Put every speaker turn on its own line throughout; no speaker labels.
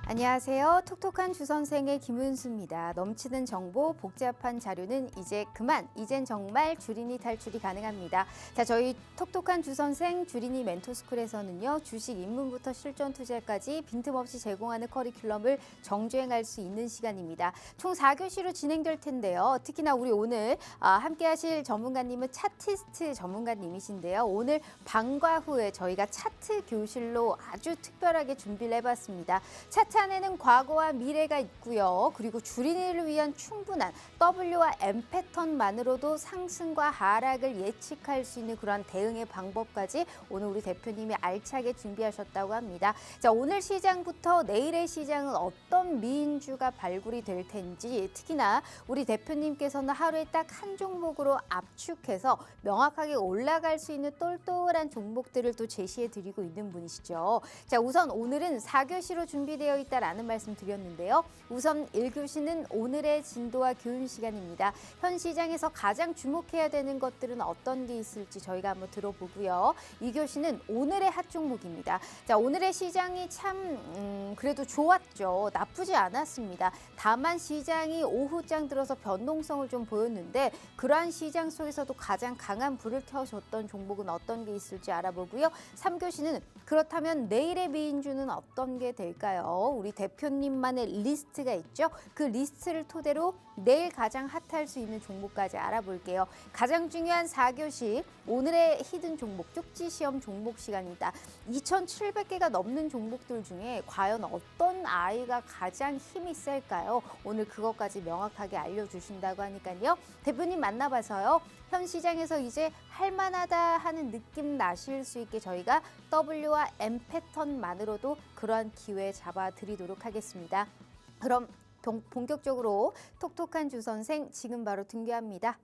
안녕하세요. 톡톡한 주선생의 김은수입니다. 넘치는 정보, 복잡한 자료는 이제 그만. 이젠 정말 주린이 탈출이 가능합니다. 자, 저희 톡톡한 주선생 주린이 멘토스쿨에서는요. 주식 입문부터 실전 투자까지 빈틈없이 제공하는 커리큘럼을 정주행할 수 있는 시간입니다. 총 4교시로 진행될 텐데요. 특히나 우리 오늘 함께 하실 전문가님은 차티스트 전문가님이신데요. 오늘 방과 후에 저희가 차트 교실로 아주 특별하게 준비를 해봤습니다. 차트 안에는 과거와 미래가 있고요. 그리고 주린이를 위한 충분한 W와 M 패턴만으로도 상승과 하락을 예측할 수 있는 그런 대응의 방법까지 오늘 우리 대표님이 알차게 준비하셨다고 합니다. 자, 오늘 시장부터 내일의 시장은 어떤 미인주가 발굴이 될 텐지, 특히나 우리 대표님께서는 하루에 딱 한 종목으로 압축해서 명확하게 올라갈 수 있는 똘똘한 종목들을 또 제시해 드리고 있는 분이시죠. 자, 우선 오늘은 4교시로 준비되어 있다라는 말씀 드렸는데요. 우선 1교시는 오늘의 진도와 교훈 시간입니다. 현 시장에서 가장 주목해야 되는 것들은 어떤 게 있을지 저희가 한번 들어보고요. 2교시는 오늘의 핫 종목입니다. 자, 오늘의 시장이 참 그래도 좋았죠. 나쁘지 않았습니다. 다만 시장이 오후장 들어서 변동성을 좀 보였는데 그러한 시장 속에서도 가장 강한 불을 켜줬던 종목은 어떤 게 있을지 알아보고요. 3교시는 그렇다면 내일의 미인주는 어떤 게 될까요? 우리 대표님만의 리스트가 있죠. 그 리스트를 토대로 내일 가장 핫할 수 있는 종목까지 알아볼게요. 가장 중요한 4교시 오늘의 히든 종목, 쪽지 시험 종목 시간이다. 2,700개가 넘는 종목들 중에 과연 어떤 아이가 가장 힘이 셀까요? 오늘 그것까지 명확하게 알려주신다고 하니까요. 대표님 만나봐서요. 현 시장에서 이제 할만하다 하는 느낌 나실 수 있게 저희가 W와 M 패턴만으로도 그러한 기회 잡아드리도록 하겠습니다. 그럼 본격적으로 톡톡한 주선생 지금 바로 등교합니다.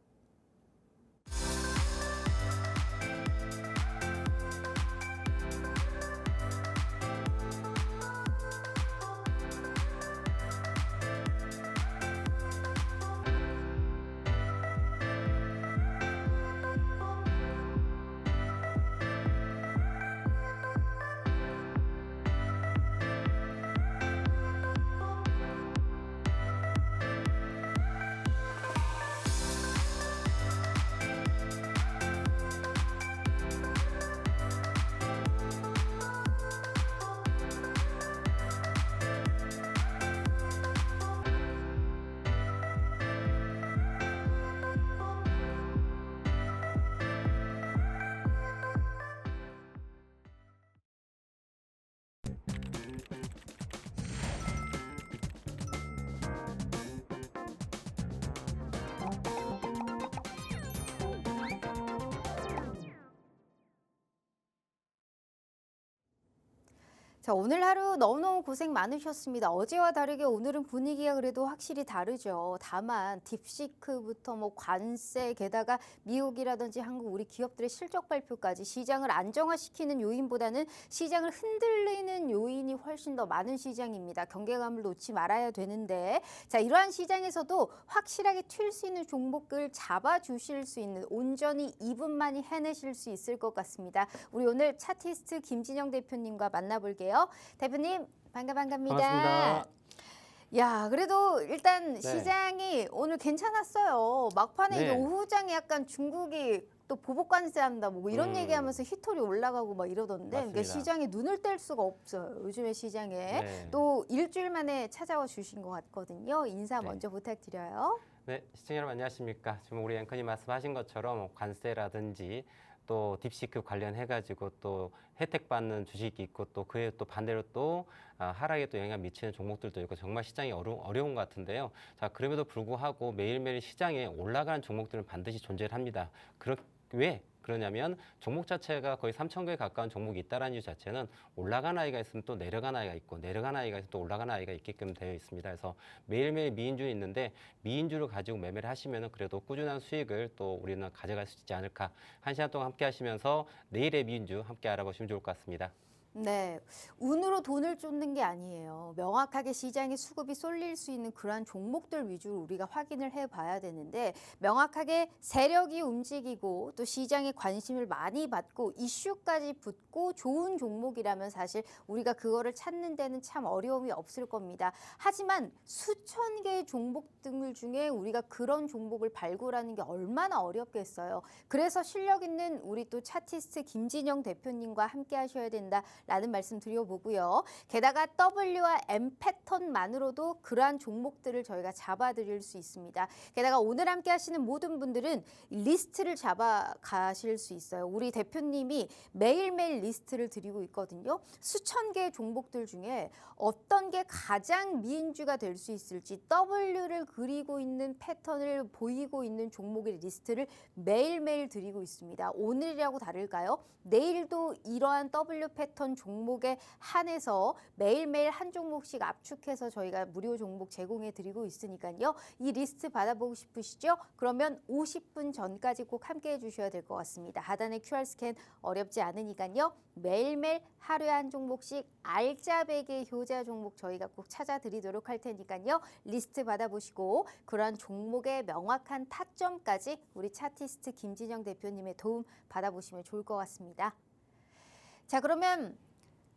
자, 오늘 하루 너무너무 고생 많으셨습니다. 어제와 다르게 오늘은 분위기가 그래도 확실히 다르죠. 다만 딥시크부터 뭐 관세, 게다가 미국이라든지 한국 우리 기업들의 실적 발표까지 시장을 안정화시키는 요인보다는 시장을 흔들리는 요인이 훨씬 더 많은 시장입니다. 경계감을 놓지 말아야 되는데, 자, 이러한 시장에서도 확실하게 튈 수 있는 종목을 잡아주실 수 있는, 온전히 2분만이 해내실 수 있을 것 같습니다. 우리 오늘 차티스트 김진영 대표님과 만나볼게요. 대표님 반갑습니다.
반갑습니다.
야, 그래도 일단
네.
시장이 오늘 괜찮았어요. 막판에 이제
네.
오후장에 약간 중국이 또 보복 관세한다 뭐 이런 얘기하면서 히토리 올라가고 막 이러던데, 그러니까
맞습니다.
시장에 눈을 뗄 수가 없어요. 요즘의 시장에.
네.
또 일주일 만에 찾아와 주신 것 같거든요. 인사
네.
먼저 부탁드려요.
네, 시청자 여러분 안녕하십니까? 지금 우리 앵커님 말씀하신 것처럼 관세라든지 또 딥시크 관련해가지고 또 혜택 받는 주식이 있고 또 그에 또 반대로 또 하락에 또 영향 미치는 종목들도 있고 정말 시장이 어려운 것 같은데요. 자, 그럼에도 불구하고 매일매일 시장에 올라가는 종목들은 반드시 존재를 합니다. 왜 그러냐면 종목 자체가 거의 3,000개에 가까운 종목이 있다는 이유 자체는 올라간 아이가 있으면 또 내려간 아이가 있고 내려간 아이가 있으면 또 올라간 아이가 있게끔 되어 있습니다. 그래서 매일매일 미인주는 있는데 미인주를 가지고 매매를 하시면 그래도 꾸준한 수익을 또 우리는 가져갈 수 있지 않을까. 한 시간 동안 함께 하시면서 내일의 미인주 함께 알아보시면 좋을 것 같습니다.
네, 운으로 돈을 쫓는 게 아니에요. 명확하게 시장에 수급이 쏠릴 수 있는 그러한 종목들 위주로 우리가 확인을 해봐야 되는데 명확하게 세력이 움직이고 또 시장에 관심을 많이 받고 이슈까지 붙고 좋은 종목이라면 사실 우리가 그거를 찾는 데는 참 어려움이 없을 겁니다. 하지만 수천 개의 종목 등을 중에 우리가 그런 종목을 발굴하는 게 얼마나 어렵겠어요. 그래서 실력 있는 우리 또 차티스트 김진영 대표님과 함께 하셔야 된다. 라는 말씀 드려보고요. 게다가 W와 M 패턴만으로도 그러한 종목들을 저희가 잡아드릴 수 있습니다. 게다가 오늘 함께 하시는 모든 분들은 리스트를 잡아가실 수 있어요. 우리 대표님이 매일매일 리스트를 드리고 있거든요. 수천 개의 종목들 중에 어떤 게 가장 미인주가 될 수 있을지 W를 그리고 있는 패턴을 보이고 있는 종목의 리스트를 매일매일 드리고 있습니다. 오늘이라고 다를까요? 내일도 이러한 W 패턴 종목에 한해서 매일매일 한 종목씩 압축해서 저희가 무료 종목 제공해 드리고 있으니까요. 이 리스트 받아보고 싶으시죠? 그러면 50분 전까지 꼭 함께 해주셔야 될 것 같습니다. 하단의 QR 스캔 어렵지 않으니까요. 매일매일 하루에 한 종목씩 알짜배기 효자 종목 저희가 꼭 찾아드리도록 할 테니까요. 리스트 받아보시고 그러한 종목의 명확한 타점까지 우리 차티스트 김진영 대표님의 도움 받아보시면 좋을 것 같습니다. 자, 그러면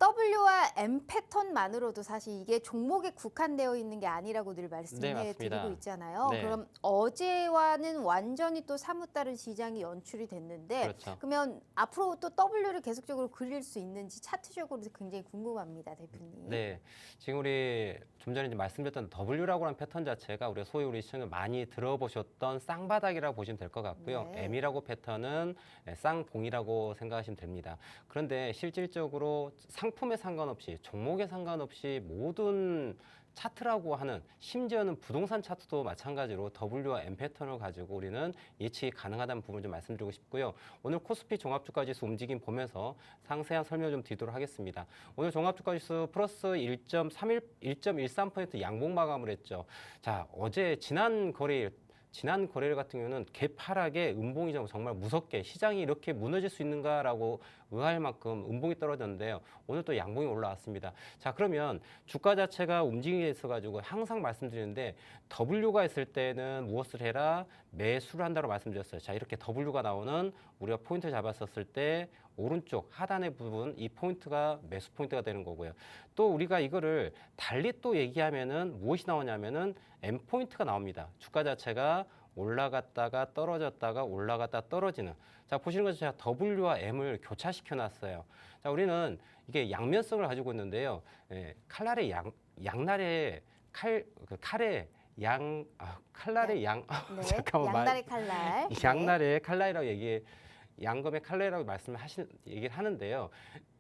W와 M 패턴만으로도 사실 이게 종목에 국한되어 있는 게 아니라고 늘 말씀해
맞습니다.
드리고 있잖아요.
네.
그럼 어제와는 완전히 또 사뭇 다른 시장이 연출이 됐는데
그렇죠.
그러면 앞으로 또 W를 계속적으로 그릴 수 있는지 차트적으로도 굉장히 궁금합니다, 대표님.
네, 지금 우리 좀 전에 이제 말씀드렸던 W라고 하는 패턴 자체가 우리 소위 우리 시청자 많이 들어보셨던 쌍바닥이라고 보시면 될 것 같고요.
네.
M이라고 패턴은 쌍봉이라고 생각하시면 됩니다. 그런데 실질적으로 상품에 상관없이 종목에 상관없이 모든 차트라고 하는 심지어는 부동산 차트도 마찬가지로 W와 M 패턴을 가지고 우리는 예측이 가능하다는 부분을 좀 말씀드리고 싶고요. 오늘 코스피 종합주가지수 움직임 보면서 상세한 설명 좀 드리도록 하겠습니다. 오늘 종합주가지수 플러스 1.13% 양봉 마감을 했죠. 자, 어제 지난 거래일 같은 경우는 개파락에 음봉이 정말 무섭게 시장이 이렇게 무너질 수 있는가라고 의아할 만큼 음봉이 떨어졌는데요. 오늘 또 양봉이 올라왔습니다. 자, 그러면 주가 자체가 움직임에 있어가지고 항상 말씀드리는데 W가 있을 때는 무엇을 해라? 매수를 한다고 말씀드렸어요. 자, 이렇게 W가 나오는 우리가 포인트 잡았었을 때 오른쪽 하단의 부분 이 포인트가 매수 포인트가 되는 거고요. 또 우리가 이거를 달리 또 얘기하면은 무엇이 나오냐면은 M 포인트가 나옵니다. 주가 자체가 올라갔다가 떨어졌다가 올라갔다 떨어지는. 자, 보시는 것처럼 제가 W와 M을 교차시켜 놨어요. 자, 우리는 이게 양면성을 가지고 있는데요. 칼날의 양날의 칼의 칼날의
네.
잠깐만
양날의 칼날.
양날의 칼날이라고 양검의 칼날이라고 얘기를 하는데요.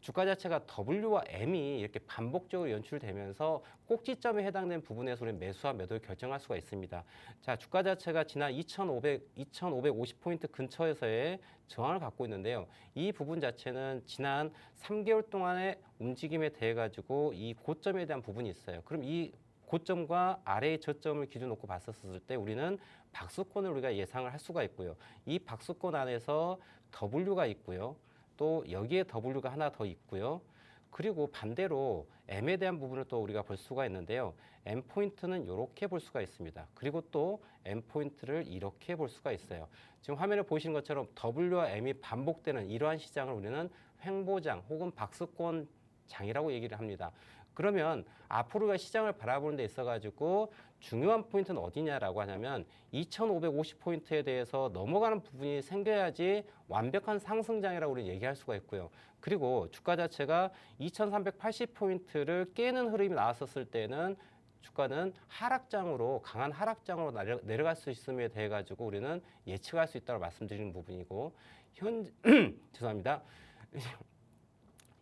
주가 자체가 W와 M이 이렇게 반복적으로 연출되면서 꼭지점에 해당되는 부분에서 우리는 매수와 매도를 결정할 수가 있습니다. 자, 주가 자체가 지난 2,550포인트 근처에서의 저항을 갖고 있는데요. 이 부분 자체는 지난 3개월 동안의 움직임에 대해 가지고 이 고점에 대한 부분이 있어요. 그럼 이 고점과 아래의 저점을 기준 놓고 봤었을 때 우리는 박스권을 우리가 예상을 할 수가 있고요. 이 박스권 안에서 W가 있고요. 또 여기에 W가 하나 더 있고요. 그리고 반대로 M에 대한 부분을 또 우리가 볼 수가 있는데요. M 포인트는 이렇게 볼 수가 있습니다. 그리고 또 M 포인트를 이렇게 볼 수가 있어요. 지금 화면에 보시는 것처럼 W와 M이 반복되는 이러한 시장을 우리는 횡보장 혹은 박스권 장이라고 얘기를 합니다. 그러면 앞으로가 시장을 바라보는 데 있어가지고 중요한 포인트는 어디냐라고 하냐면 2,550포인트에 대해서 넘어가는 부분이 생겨야지 완벽한 상승장이라고 우리는 얘기할 수가 있고요. 그리고 주가 자체가 2,380포인트를 깨는 흐름이 나왔었을 때는 주가는 하락장으로 강한 하락장으로 내려갈 수 있음에 대해 가지고 우리는 예측할 수 있다고 말씀드리는 부분이고 죄송합니다.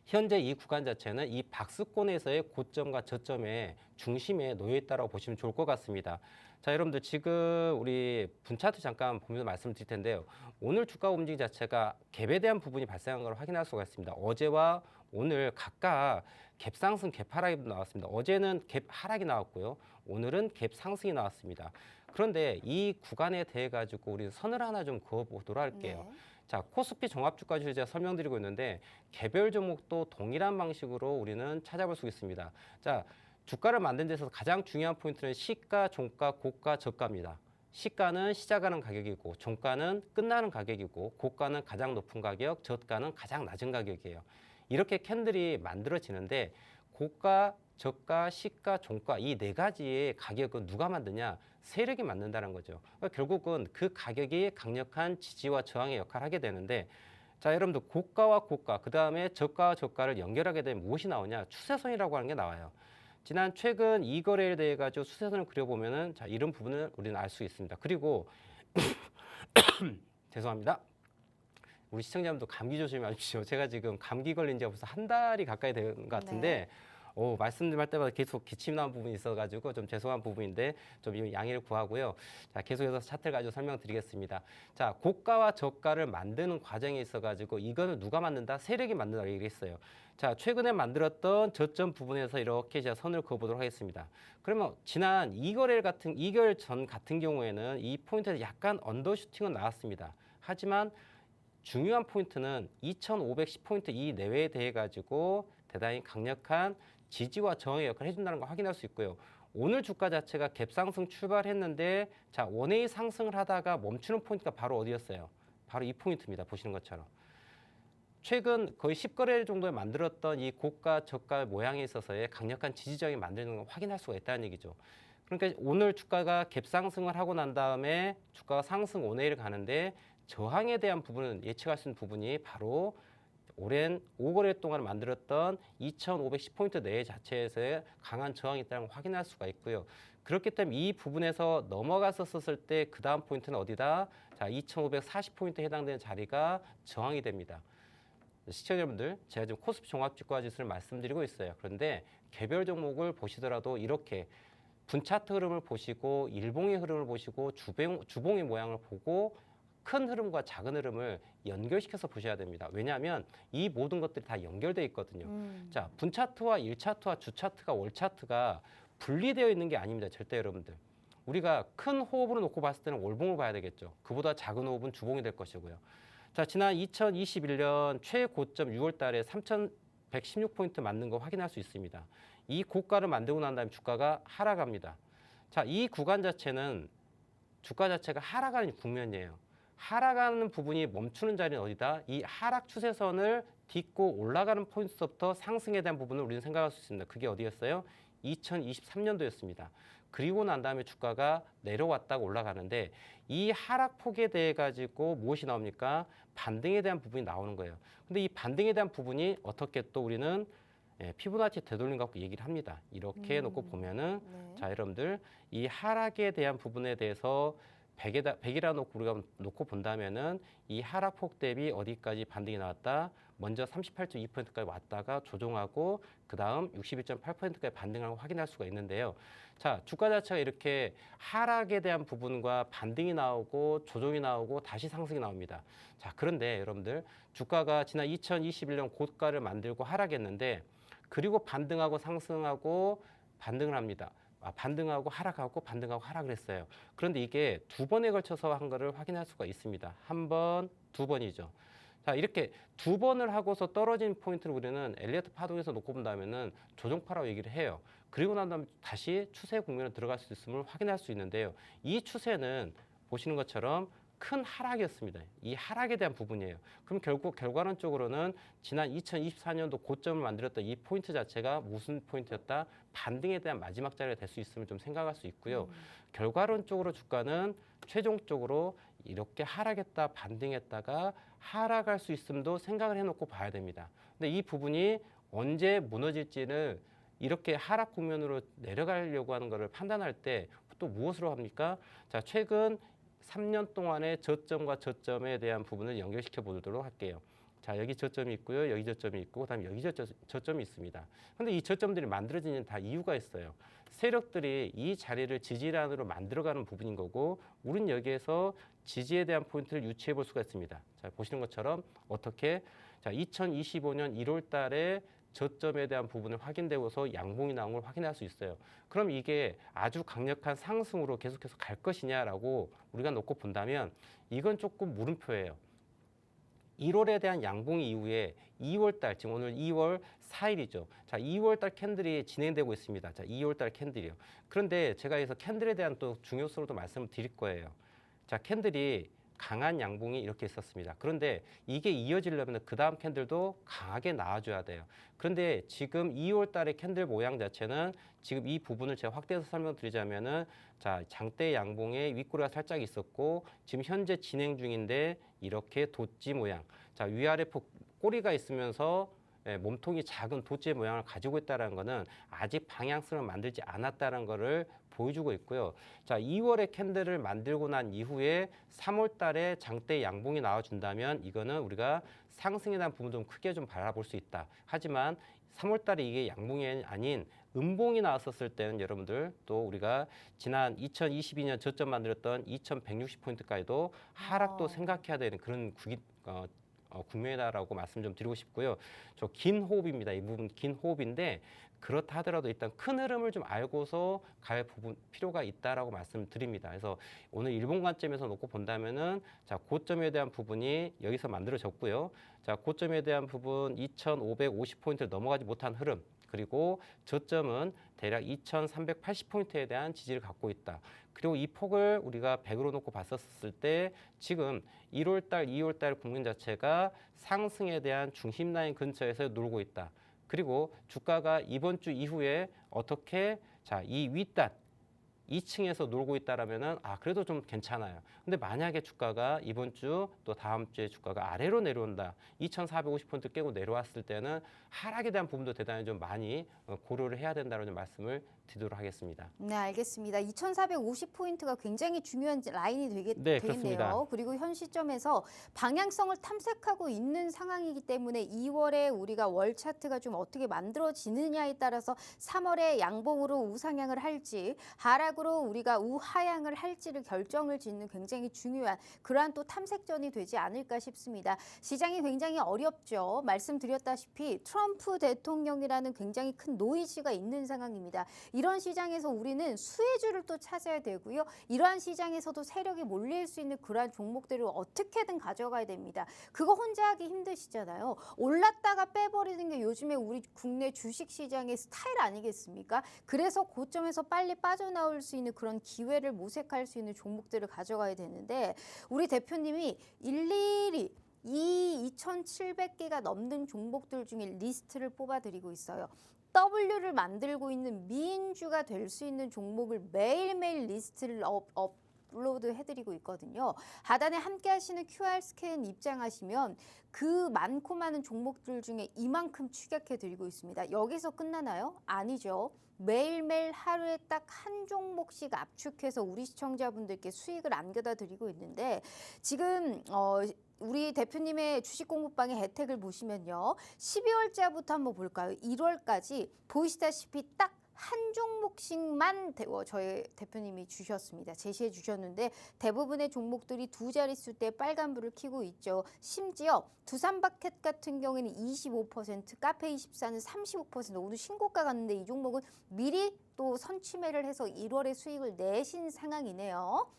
현재 이 구간 자체는 이 박스권에서의 고점과 저점의 중심에 놓여 있다고 보시면 좋을 것 같습니다. 자, 여러분들 지금 우리 분차트 잠깐 보면서 말씀드릴 텐데요. 오늘 주가 움직임 자체가 갭에 대한 부분이 발생한 걸 확인할 수가 있습니다. 어제와 오늘 각각 갭 상승, 갭 하락이 나왔습니다. 어제는 갭 하락이 나왔고요. 오늘은 갭 상승이 나왔습니다. 그런데 이 구간에 대해 가지고 우리 선을 하나 좀 그어보도록 할게요.
네.
자, 코스피 종합주가지수 제가 설명드리고 있는데 개별 종목도 동일한 방식으로 우리는 찾아볼 수 있습니다. 자, 주가를 만든 데서 가장 중요한 포인트는 시가, 종가, 고가, 저가입니다. 시가는 시작하는 가격이고 종가는 끝나는 가격이고 고가는 가장 높은 가격, 저가는 가장 낮은 가격이에요. 이렇게 캔들이 만들어지는데 고가, 저가, 시가, 종가 이 네 가지의 가격은 누가 만드냐? 세력이 만든다는 거죠. 그러니까 결국은 그 가격이 강력한 지지와 저항의 역할을 하게 되는데 자, 여러분들 고가와 고가, 그 다음에 저가와 저가를 연결하게 되면 무엇이 나오냐? 추세선이라고 하는 게 나와요. 지난 최근 이 거래에 대해 가지고 추세선을 그려보면은 자, 이런 부분을 우리는 알 수 있습니다. 그리고 죄송합니다. 우리 시청자분도 감기 조심하십시오. 제가 지금 감기 걸린 지가 벌써 한 달이 가까이 된 것 같은데 말씀드릴 때마다 계속 기침 나는 부분이 있어가지고 좀 죄송한 부분인데 좀 양해를 구하고요. 자, 계속해서 차트를 가지고 설명드리겠습니다. 자, 고가와 저가를 만드는 과정에 있어가지고 이거는 누가 만든다? 세력이 만든다고 얘기했어요. 자, 최근에 만들었던 저점 부분에서 이렇게 제가 선을 그어보도록 하겠습니다. 그러면 지난 2개월 전 같은 경우에는 이 포인트에서 약간 언더슈팅은 나왔습니다. 하지만 중요한 포인트는 2510포인트 이 내외에 대해 가지고 대단히 강력한 지지와 저항의 역할을 해준다는 걸 확인할 수 있고요. 오늘 주가 자체가 갭상승 출발했는데 자, 원웨이 상승을 하다가 멈추는 포인트가 바로 어디였어요? 바로 이 포인트입니다. 보시는 것처럼. 최근 거의 10거래 정도에 만들었던 이 고가 저가 모양에 있어서의 강력한 지지적이 만드는 걸 확인할 수가 있다는 얘기죠. 그러니까 오늘 주가가 갭상승을 하고 난 다음에 주가가 상승 원웨이를 가는데 저항에 대한 부분은 예측할 수 있는 부분이 바로 오랜 5거래 동안 만들었던 2510포인트 내외 자체에서의 강한 저항이 있다는 걸 확인할 수가 있고요. 그렇기 때문에 이 부분에서 넘어갔었을 때 그 다음 포인트는 어디다? 자, 2540포인트에 해당되는 자리가 저항이 됩니다. 시청자 여러분들, 제가 지금 코스피 종합주가 지수를 말씀드리고 있어요. 그런데 개별 종목을 보시더라도 이렇게 분차트 흐름을 보시고 일봉의 흐름을 보시고 주봉의 모양을 보고 큰 흐름과 작은 흐름을 연결시켜서 보셔야 됩니다. 왜냐하면 이 모든 것들이 다 연결되어 있거든요. 자, 분차트와 일차트와 주차트가 월차트가 분리되어 있는 게 아닙니다. 절대 여러분들. 우리가 큰 호흡으로 놓고 봤을 때는 월봉을 봐야 되겠죠. 그보다 작은 호흡은 주봉이 될 것이고요. 자, 지난 2021년 최고점 6월 달에 3116포인트 맞는 거 확인할 수 있습니다. 이 고가를 만들고 난 다음에 주가가 하락합니다. 자, 이 구간 자체는 주가 자체가 하락하는 국면이에요. 하락하는 부분이 멈추는 자리는 어디다? 이 하락 추세선을 딛고 올라가는 포인트부터 상승에 대한 부분을 우리는 생각할 수 있습니다. 그게 어디였어요? 2023년도였습니다. 그리고 난 다음에 주가가 내려왔다가 올라가는데 이 하락폭에 대해 가지고 무엇이 나옵니까? 반등에 대한 부분이 나오는 거예요. 근데 이 반등에 대한 부분이 어떻게 또 우리는 피보나치 되돌림 갖고 얘기를 합니다. 이렇게 놓고 보면은 자, 여러분들 이 하락에 대한 부분에 대해서 100이라 놓고 우리가 놓고 본다면은 이 하락폭 대비 어디까지 반등이 나왔다? 먼저 38.2%까지 왔다가 조정하고 그 다음 61.8%까지 반등하는 걸 확인할 수가 있는데요. 자, 주가 자체가 이렇게 하락에 대한 부분과 반등이 나오고 조정이 나오고 다시 상승이 나옵니다. 자, 그런데 여러분들 주가가 지난 2021년 고가를 만들고 하락했는데 그리고 반등하고 상승하고 반등을 합니다. 반등하고 하락하고 반등하고 하락을 했어요. 그런데 이게 두 번에 걸쳐서 한 거를 확인할 수가 있습니다. 한 번, 두 번이죠. 자, 이렇게 두 번을 하고서 떨어진 포인트를 우리는 엘리어트 파동에서 놓고 본다면은 조정파라고 얘기를 해요. 그리고 난 다음에 다시 추세 국면으로 들어갈 수 있음을 확인할 수 있는데요. 이 추세는 보시는 것처럼 큰 하락이었습니다. 이 하락에 대한 부분이에요. 그럼 결국 결과론적으로는 지난 2024년도 고점을 만들었던 이 포인트 자체가 무슨 포인트였다? 반등에 대한 마지막 자리가 될 수 있음을 좀 생각할 수 있고요. 결과론적으로 주가는 최종적으로 이렇게 하락했다 반등했다가 하락할 수 있음도 생각을 해놓고 봐야 됩니다. 근데 이 부분이 언제 무너질지는 이렇게 하락 국면으로 내려가려고 하는 것을 판단할 때 또 무엇으로 합니까? 자, 최근 3년 동안의 저점과 저점에 대한 부분을 연결시켜 보도록 할게요. 자, 여기 저점이 있고요. 여기 저점이 있고 그다음에 여기 저점이 있습니다. 그런데 이 저점들이 만들어지는 다 이유가 있어요. 세력들이 이 자리를 지지란으로 만들어가는 부분인 거고 우린 여기에서 지지에 대한 포인트를 유추해 볼 수가 있습니다. 자, 보시는 것처럼 어떻게 자, 2025년 1월 달에 저점에 대한 부분을 확인되고서 양봉이 나온 걸 확인할 수 있어요. 그럼 이게 아주 강력한 상승으로 계속해서 갈 것이냐라고 우리가 놓고 본다면 이건 조금 물음표예요. 1월에 대한 양봉 이후에 2월 달, 지금 오늘 2월 4일이죠. 자, 2월 달 캔들이 진행되고 있습니다. 자, 2월 달 캔들이요. 그런데 제가 여기서 캔들에 대한 또 중요성을 또 말씀을 드릴 거예요. 자, 캔들이 강한 양봉이 이렇게 있었습니다. 그런데 이게 이어지려면 그 다음 캔들도 강하게 나와줘야 돼요. 그런데 지금 2월 달의 캔들 모양 자체는 지금 이 부분을 제가 확대해서 설명드리자면은 자, 장대 양봉에 윗꼬리가 살짝 있었고 지금 현재 진행 중인데 이렇게 돛지 모양. 자, 위아래 꼬리가 있으면서 몸통이 작은 돛지 모양을 가지고 있다는 것은 아직 방향성을 만들지 않았다는 것을 보여주고 있고요. 자, 2월에 캔들을 만들고 난 이후에 3월 달에 장대 양봉이 나와준다면 이거는 우리가 상승에 대한 부분 좀 크게 좀 바라볼 수 있다. 하지만 3월 달에 이게 양봉이 아닌 음봉이 나왔었을 때는 여러분들 또 우리가 지난 2022년 저점 만들었던 2160포인트까지도 하락도 생각해야 되는 그런 국면이다라고 말씀 좀 드리고 싶고요. 저 긴 호흡입니다. 이 부분 긴 호흡인데 그렇다 하더라도 일단 큰 흐름을 좀 알고서 갈 부분 필요가 있다라고 말씀드립니다. 그래서 오늘 일본 관점에서 놓고 본다면은 자, 고점에 대한 부분이 여기서 만들어졌고요. 자, 고점에 대한 부분 2,550포인트를 넘어가지 못한 흐름. 그리고 저점은 대략 2,380포인트에 대한 지지를 갖고 있다. 그리고 이 폭을 우리가 100으로 놓고 봤었을 때 지금 1월달, 2월달 국면 자체가 상승에 대한 중심 라인 근처에서 놀고 있다. 그리고 주가가 이번 주 이후에 어떻게 자, 이 윗단 2층에서 놀고 있다라면은 그래도 좀 괜찮아요. 근데 만약에 주가가 이번 주 또 다음 주에 주가가 아래로 내려온다. 2,450포인트 깨고 내려왔을 때는 하락에 대한 부분도 대단히 좀 많이 고려를 해야 된다는 말씀을 드리도록 하겠습니다.
네, 알겠습니다. 2,450포인트가 굉장히 중요한 라인이
네,
되겠네요.
그렇습니다.
그리고 현 시점에서 방향성을 탐색하고 있는 상황이기 때문에 2월에 우리가 월 차트가 좀 어떻게 만들어지느냐에 따라서 3월에 양봉으로 우상향을 할지 하락으로 우리가 우하향을 할지를 결정을 짓는 굉장히 중요한 그러한 또 탐색전이 되지 않을까 싶습니다. 시장이 굉장히 어렵죠. 말씀드렸다시피 트럼프 대통령이라는 굉장히 큰 노이즈가 있는 상황입니다. 이런 시장에서 우리는 수혜주를 또 찾아야 되고요. 이러한 시장에서도 세력이 몰릴 수 있는 그러한 종목들을 어떻게든 가져가야 됩니다. 그거 혼자 하기 힘드시잖아요. 올랐다가 빼버리는 게 요즘에 우리 국내 주식시장의 스타일 아니겠습니까? 그래서 고점에서 빨리 빠져나올 수 있는 그런 기회를 모색할 수 있는 종목들을 가져가야 되는데 우리 대표님이 일일이 이 2,700개가 넘는 종목들 중에 리스트를 뽑아드리고 있어요. W를 만들고 있는 미인주가 될 수 있는 종목을 매일매일 리스트를 업로드 해드리고 있거든요. 하단에 함께 하시는 QR 스캔 입장하시면 그 많고 많은 종목들 중에 이만큼 추격해드리고 있습니다. 여기서 끝나나요? 아니죠. 매일매일 하루에 딱 한 종목씩 압축해서 우리 시청자분들께 수익을 안겨다 드리고 있는데 지금 우리 대표님의 주식 공부방의 혜택을 보시면요. 12월자부터 한번 볼까요? 1월까지 보이시다시피 딱 한 종목씩만 저희 대표님이 주셨습니다. 제시해 주셨는데 대부분의 종목들이 두 자릿수대 빨간불을 켜고 있죠. 심지어 두산마켓 같은 경우에는 25%, 카페24는 35% 오늘 신고가 갔는데 이 종목은 미리 또 선취매를 해서 1월에 수익을 내신 상황이네요.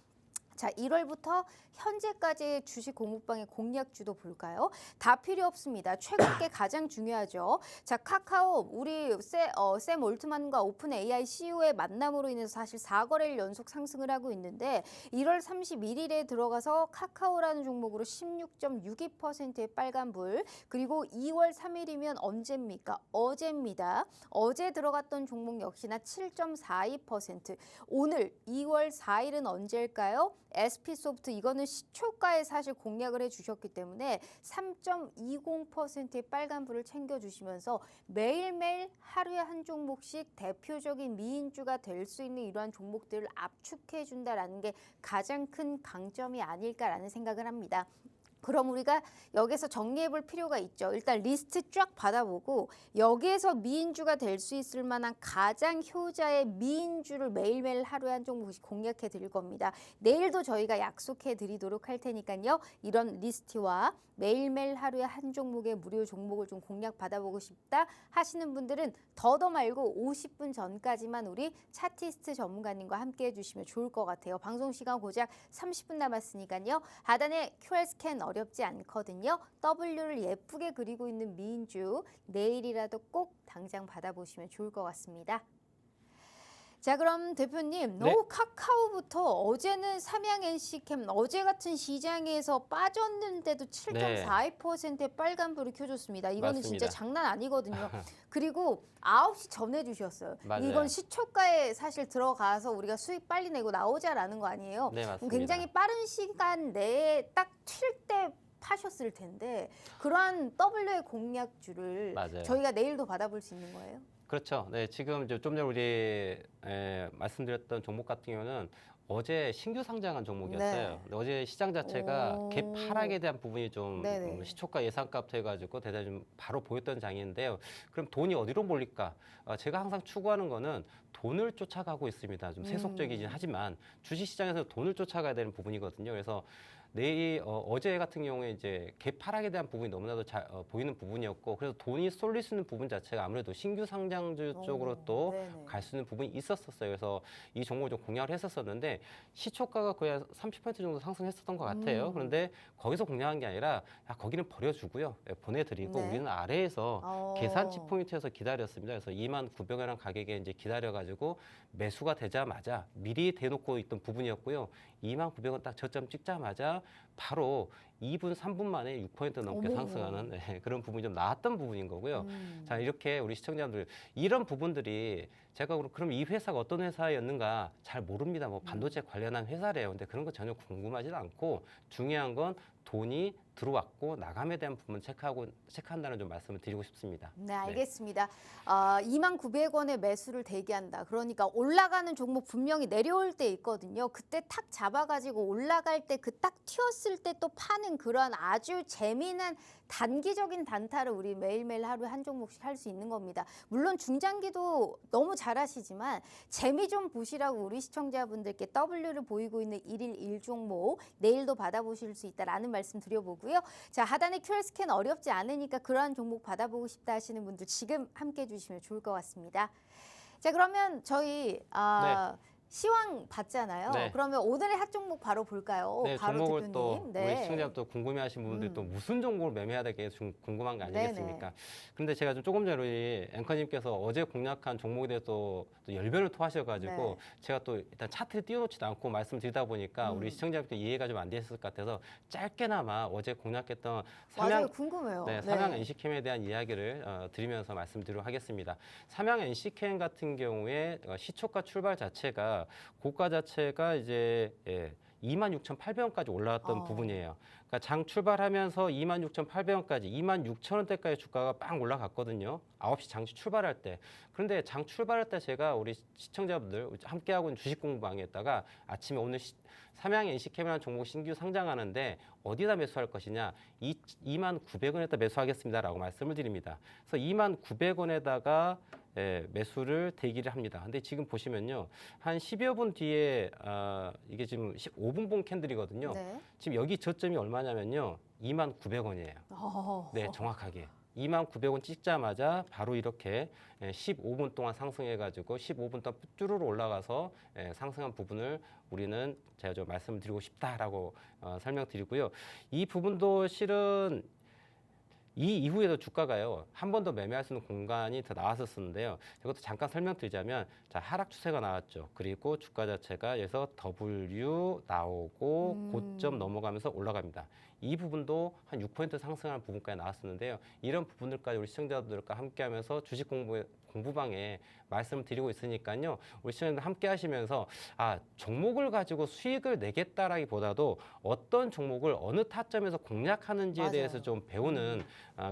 자, 1월부터 현재까지의 주식 공부방의 공략주도 볼까요? 다 필요 없습니다. 최근께 가장 중요하죠. 자, 카카오 우리 샘 올트만과 오픈 AI CEO의 만남으로 인해서 사실 4거래일 연속 상승을 하고 있는데 1월 31일에 들어가서 카카오라는 종목으로 16.62%의 빨간불 그리고 2월 3일이면 언제입니까? 어제입니다. 어제 들어갔던 종목 역시나 7.42%. 오늘 2월 4일은 언제일까요? SP소프트 이거는 시초가에 사실 공략을 해주셨기 때문에 3.20%의 빨간불을 챙겨주시면서 매일매일 하루에 한 종목씩 대표적인 미인주가 될 수 있는 이러한 종목들을 압축해준다라는 게 가장 큰 강점이 아닐까라는 생각을 합니다. 그럼 우리가 여기서 정리해 볼 필요가 있죠. 일단 리스트 쫙 받아보고 여기에서 미인주가 될 수 있을 만한 가장 효자의 미인주를 매일매일 하루에 한 종목씩 공략해 드릴 겁니다. 내일도 저희가 약속해 드리도록 할 테니까요. 이런 리스트와 매일매일 하루에 한 종목의 무료 종목을 좀 공략 받아보고 싶다 하시는 분들은 더더 말고 50분 전까지만 우리 차티스트 전문가님과 함께 해주시면 좋을 것 같아요. 방송 시간 고작 30분 남았으니까요. 하단에 QR 스캔 어렵지 않거든요. W를 예쁘게 그리고 있는 미인주 내일이라도 꼭 당장 받아보시면 좋을 것 같습니다. 자, 그럼 대표님,
네.
카카오부터 어제는 삼양 NC캠 어제 같은 시장에서 빠졌는데도
네.
7.42%의 빨간불이 켜졌습니다. 이거는 진짜
맞습니다.
장난 아니거든요. 그리고 9시 전에 주셨어요.
맞아요.
이건 시초가에 사실 들어가서 우리가 수익 빨리 내고 나오자라는 거 아니에요?
네,
그럼
맞습니다.
굉장히 빠른 시간 내에 딱 튈 때 파셨을 텐데 그러한 W의 공략주를
맞아요.
저희가 내일도 받아볼 수 있는 거예요?
그렇죠. 네, 지금 이제 좀 전에 우리 말씀드렸던 종목 같은 경우는 어제 신규 상장한 종목이었어요.
네.
근데 어제 시장 자체가
오.
갭 하락에 대한 부분이 좀
네네.
시초가 예상값 해가지고 대단히 좀 바로 보였던 장인데요. 그럼 돈이 어디로 몰릴까? 제가 항상 추구하는 거는 돈을 쫓아가고 있습니다. 좀 세속적이긴 하지만 주식시장에서 돈을 쫓아가야 되는 부분이거든요. 그래서 내일 어제 같은 경우에 이제 갭 하락에 대한 부분이 너무나도 잘 보이는 부분이었고 그래서 돈이 쏠릴 수 있는 부분 자체가 아무래도 신규 상장주 쪽으로 또
네네.
갈 수 있는 부분이 있었어요. 그래서 이 종목을 좀 공략을 했었었는데 시초가가 거의 30% 정도 상승했었던 것 같아요. 그런데 거기서 공략한 게 아니라 거기는 버려주고요. 보내드리고
네.
우리는 아래에서
어.
계산치 포인트에서 기다렸습니다. 그래서 2만 900원 가격에 이제 기다려가지고 매수가 되자마자 미리 대놓고 있던 부분이었고요. 2만 900원 딱 저점 찍자마자 바로 2분, 3분 만에 6% 넘게
어머.
상승하는 그런 부분이 좀 나왔던 부분인 거고요.
음.
자, 이렇게 우리 시청자분들 이런 부분들이 제가 그럼 이 회사가 어떤 회사였는가 잘 모릅니다. 뭐 반도체 관련한 회사래요. 근데 그런 거 전혀 궁금하지도 않고 중요한 건 돈이 들어왔고 나감에 대한 부분 체크한다는 좀 말씀을 드리고 싶습니다.
네, 알겠습니다. 29,900원에 매수를 대기한다. 그러니까 올라가는 종목 분명히 내려올 때 있거든요. 그때 탁 잡아가지고 올라갈 때 그 딱 튀었을 때 또 파는 그런 아주 재미난 단기적인 단타를 우리 매일매일 하루에 한 종목씩 할 수 있는 겁니다. 물론 중장기도 너무 잘하시지만 재미 좀 보시라고 우리 시청자분들께 W를 보이고 있는 1일 1종목 내일도 받아보실 수 있다라는 말씀 드려보고요. 자, 하단에 QR 스캔 어렵지 않으니까 그러한 종목 받아보고 싶다 하시는 분들 지금 함께 해주시면 좋을 것 같습니다. 자, 그러면 저희 시황 봤잖아요.
네.
그러면 오늘의 핫 종목 바로 볼까요?
네,
바로
종목을
대표님.
또
네.
우리 시청자 또 궁금해하신 분들이 또 무슨 종목을 매매해야 될게 좀 궁금한 거 아니겠습니까? 그런데 제가 좀 조금 전에 우리 앵커님께서 어제 공략한 종목에 대해서 또 열변을 토하셔가지고
네.
제가 또 일단 차트를 띄워놓지도 않고 말씀드리다 보니까 우리 시청자분께 이해가 좀 안 됐을 것 같아서 짧게나마 어제 공략했던
맞아요. 궁금해요.
네, 삼양 NC캠에 대한 이야기를 드리면서 말씀드리도록 하겠습니다. 삼양 NC캠 같은 경우에 시초가 출발 자체가 고가 자체가 이제 26,800원까지 올라왔던 부분이에요. 그러니까 장 출발하면서 26,800원까지 26,000원대까지 주가가 빵 올라갔거든요. 9시 장시 출발할 때. 그런데 장 출발할 때 제가 우리 시청자분들 함께하고 있는 주식 공부방에다가 아침에 오늘 삼양 NC캠이라는 종목 신규 상장하는데 어디다 매수할 것이냐 29,900원에다 매수하겠습니다라고 말씀을 드립니다. 그래서 29,900원에다가 매수를 대기를 합니다. 근데 지금 보시면요. 한 10여 분 뒤에 이게 지금 5분봉 캔들이거든요.
네.
지금 여기 저점이 얼마냐면요. 29,000원이에요. 네, 정확하게. 29,000원 찍자마자 바로 이렇게 15분 동안 상승해가지고 15분 동안 쭈루루 올라가서 상승한 부분을 우리는 제가 좀 말씀을 드리고 싶다라고 설명드리고요. 이 부분도 실은 이 이후에도 주가가요 한 번 더 매매할 수 있는 공간이 더 나왔었는데요. 이것도 잠깐 설명드리자면 자 하락 추세가 나왔죠. 그리고 주가 자체가 여기서 W 나오고 고점 넘어가면서 올라갑니다. 이 부분도 한 6% 상승하는 부분까지 나왔었는데요. 이런 부분들까지 우리 시청자들과 함께하면서 주식 공부방에 말씀을 드리고 있으니까요. 우리 시청자들 함께 하시면서 종목을 가지고 수익을 내겠다라기보다도 어떤 종목을 어느 타점에서 공략하는지에
맞아요.
대해서 좀 배우는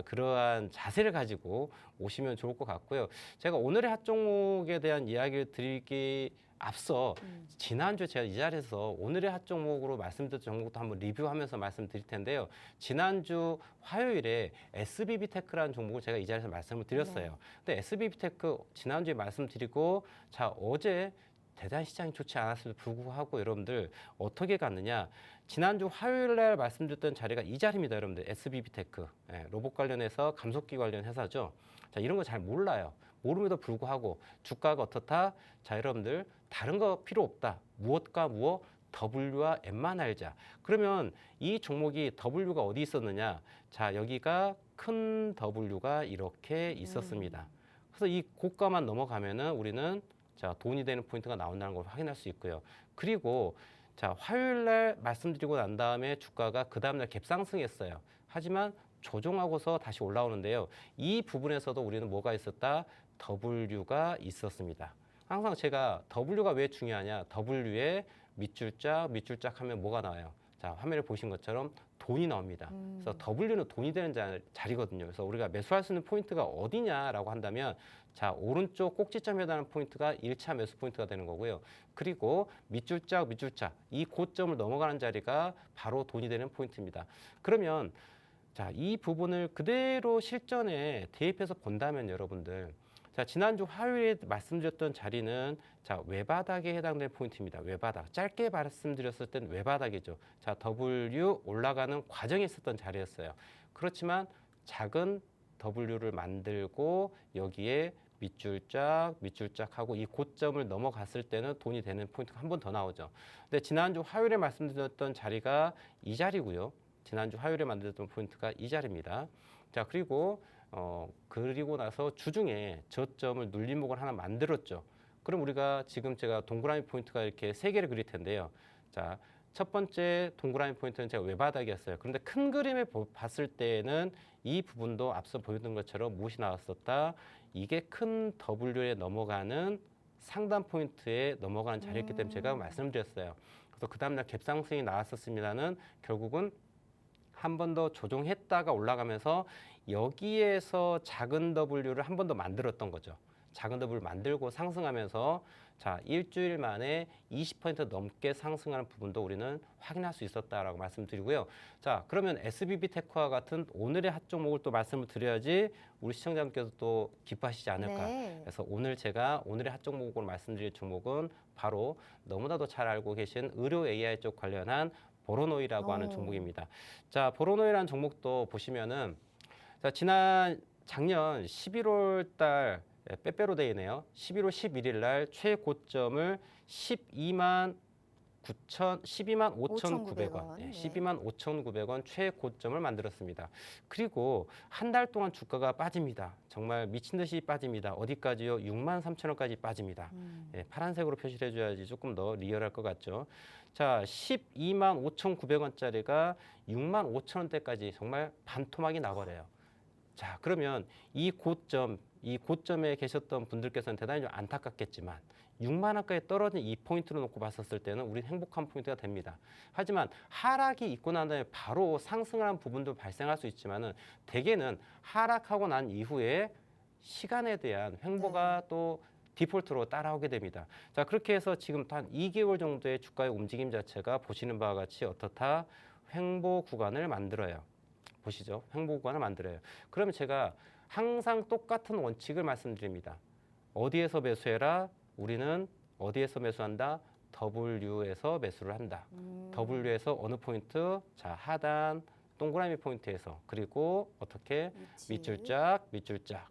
그러한 자세를 가지고 오시면 좋을 것 같고요. 제가 오늘의 핫 종목에 대한 이야기를 드리기 앞서 지난주 제가 이 자리에서 오늘의 핫 종목으로 말씀드렸던 종목도 한번 리뷰하면서 말씀드릴 텐데요. 지난주 화요일에 SBB테크라는 종목을 제가 이 자리에서 말씀을 드렸어요. 근데 SBB테크 지난주에 말씀드리고 자 어제 대단히 시장이 좋지 않았음에도 불구하고 여러분들 어떻게 갔느냐. 지난주 화요일 날 말씀드렸던 자리가 이 자리입니다. 여러분들 SBB테크 로봇 관련해서 감속기 관련 회사죠. 자 이런 거 잘 몰라요. 모름에도 불구하고 주가가 어떻다? 자 여러분들 다른 거 필요 없다. 무엇과 무엇? W와 M만 알자. 그러면 이 종목이 W가 어디 있었느냐? 자, 여기가 큰 W가 이렇게 있었습니다. 그래서 이 고가만 넘어가면은 우리는 자, 돈이 되는 포인트가 나온다는 걸 확인할 수 있고요. 그리고 자, 화요일 날 말씀드리고 난 다음에 주가가 그 다음 날 갭상승했어요. 하지만 조정하고서 다시 올라오는데요. 이 부분에서도 우리는 뭐가 있었다? W가 있었습니다. 항상 제가 W가 왜 중요하냐? W에 밑줄짝 하면 뭐가 나와요? 자, 화면에 보신 것처럼 돈이 나옵니다. 그래서 W는 돈이 되는 자리거든요. 그래서 우리가 매수할 수 있는 포인트가 어디냐라고 한다면 자, 오른쪽 꼭지점에 해당하는 포인트가 1차 매수 포인트가 되는 거고요. 그리고 밑줄짝 이 고점을 넘어가는 자리가 바로 돈이 되는 포인트입니다. 그러면 자, 이 부분을 그대로 실전에 대입해서 본다면 여러분들 자, 지난주 화요일에 말씀드렸던 자리는 자, 외바닥에 해당되는 포인트입니다. 외바닥. 짧게 말씀드렸을 땐 외바닥이죠. 자, W 올라가는 과정에 있었던 자리였어요. 그렇지만 작은 W를 만들고 여기에 밑줄짝 하고 이 고점을 넘어갔을 때는 돈이 되는 포인트가 한 번 더 나오죠. 근데 지난주 화요일에 말씀드렸던 자리가 이 자리고요. 지난주 화요일에 만들었던 포인트가 이 자리입니다. 자, 그리고 나서 주중에 저점을 눌림목을 하나 만들었죠. 그럼 우리가 지금 제가 동그라미 포인트가 이렇게 세 개를 그릴 텐데요. 자, 첫 번째 동그라미 포인트는 제가 외바닥이었어요. 그런데 큰 그림에 봤을 때에는 이 부분도 앞서 보여준 것처럼 무엇이 나왔었다? 이게 큰 W에 넘어가는 상단 포인트에 넘어가는 자리였기 때문에 제가 말씀드렸어요. 그래서 그 다음날 갭상승이 나왔었습니다는 결국은 한 번 더 조정했다가 올라가면서 여기에서 작은 W를 한 번 더 만들었던 거죠. 작은 W를 만들고 상승하면서 자, 일주일 만에 20% 넘게 상승하는 부분도 우리는 확인할 수 있었다라고 말씀드리고요. 자, 그러면 SBB테크와 같은 오늘의 핫 종목을 또 말씀을 드려야지 우리 시청자분께서 또 기뻐하시지 않을까.
네.
그래서 오늘 제가 오늘의 핫 종목으로 말씀드릴 종목은 바로 너무나도 잘 알고 계신 의료 AI 쪽 관련한 보로노이라고 하는 종목입니다. 자, 보로노이라는 종목도 보시면은 자, 작년 11월 달 빼빼로데이네요. 11월 11일 날 최고점을 12만 5,900원. 네, 12만 5,900원 최고점을 만들었습니다. 그리고 한 달 동안 주가가 빠집니다. 정말 미친 듯이 빠집니다. 어디까지요? 6만 3천원까지 빠집니다. 네, 파란색으로 표시를 해줘야지 조금 더 리얼할 것 같죠. 자, 12만 5,900원짜리가 6만 5천원대까지 정말 반토막이 나버려요. 자, 그러면 이 고점에 계셨던 분들께서는 대단히 좀 안타깝겠지만 6만 원까지 떨어진 이 포인트로 놓고 봤었을 때는 우리는 행복한 포인트가 됩니다. 하지만 하락이 있고 난 다음에 바로 상승하는 부분도 발생할 수 있지만은 대개는 하락하고 난 이후에 시간에 대한 횡보가 또 디폴트로 따라오게 됩니다. 자, 그렇게 해서 지금 한 2개월 정도의 주가의 움직임 자체가 보시는 바와 같이 어떻다? 횡보 구간을 만들어요. 보시죠. 횡보 구간을 만들어요. 그러면 제가 항상 똑같은 원칙을 말씀드립니다. 어디에서 매수해라? 우리는 어디에서 매수한다? W에서 매수를 한다. W에서 어느 포인트? 자, 하단 동그라미 포인트에서 그리고 어떻게 밑줄짝.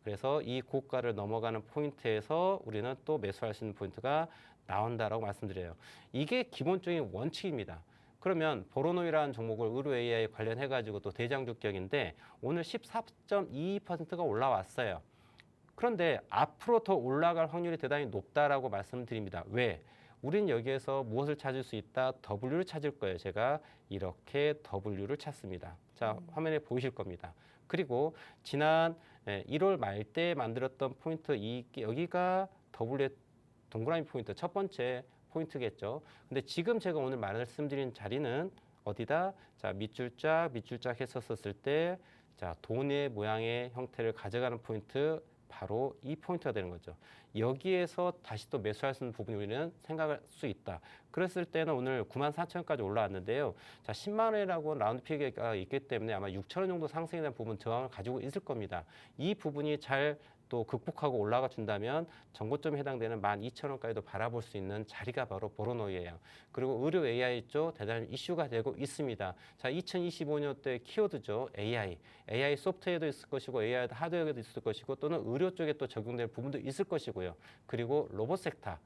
그래서 이 고가를 넘어가는 포인트에서 우리는 또 매수할 수 있는 포인트가 나온다라고 말씀드려요. 이게 기본적인 원칙입니다. 그러면 보로노이라는 종목을 의료 AI 관련해 가지고 또 대장주격인데 오늘 14.22%가 올라왔어요. 그런데 앞으로 더 올라갈 확률이 대단히 높다라고 말씀드립니다. 왜? 우린 여기에서 무엇을 찾을 수 있다? W를 찾을 거예요. 제가 이렇게 W를 찾습니다. 자, 화면에 보이실 겁니다. 그리고 지난 1월 말 때 만들었던 포인트 여기가 W의 동그라미 포인트 첫 번째 포인트겠죠. 근데 지금 제가 오늘 말씀드린 자리는 어디다? 자, 밑줄짝 했었을 때 자, 돈의 모양의 형태를 가져가는 포인트 바로 이 포인트가 되는 거죠. 여기에서 다시 또 매수할 수 있는 부분이 우리는 생각할 수 있다. 그랬을 때는 오늘 94,000원까지 올라왔는데요. 자, 10만 원이라고 라운드 피해가 있기 때문에 아마 6,000원 정도 상승에 대한 부분 저항을 가지고 있을 겁니다. 이 부분이 잘 또 극복하고 올라가 준다면 전고점에 해당되는 12,000원까지도 바라볼 수 있는 자리가 바로 보로노이예요. 그리고 의료 AI 쪽 대단히 이슈가 되고 있습니다. 자, 2025년도의 키워드죠. AI 소프트웨어도 있을 것이고 AI 하드웨어도 있을 것이고 또는 의료 쪽에 또 적용될 부분도 있을 것이고요. 그리고 로봇 섹터,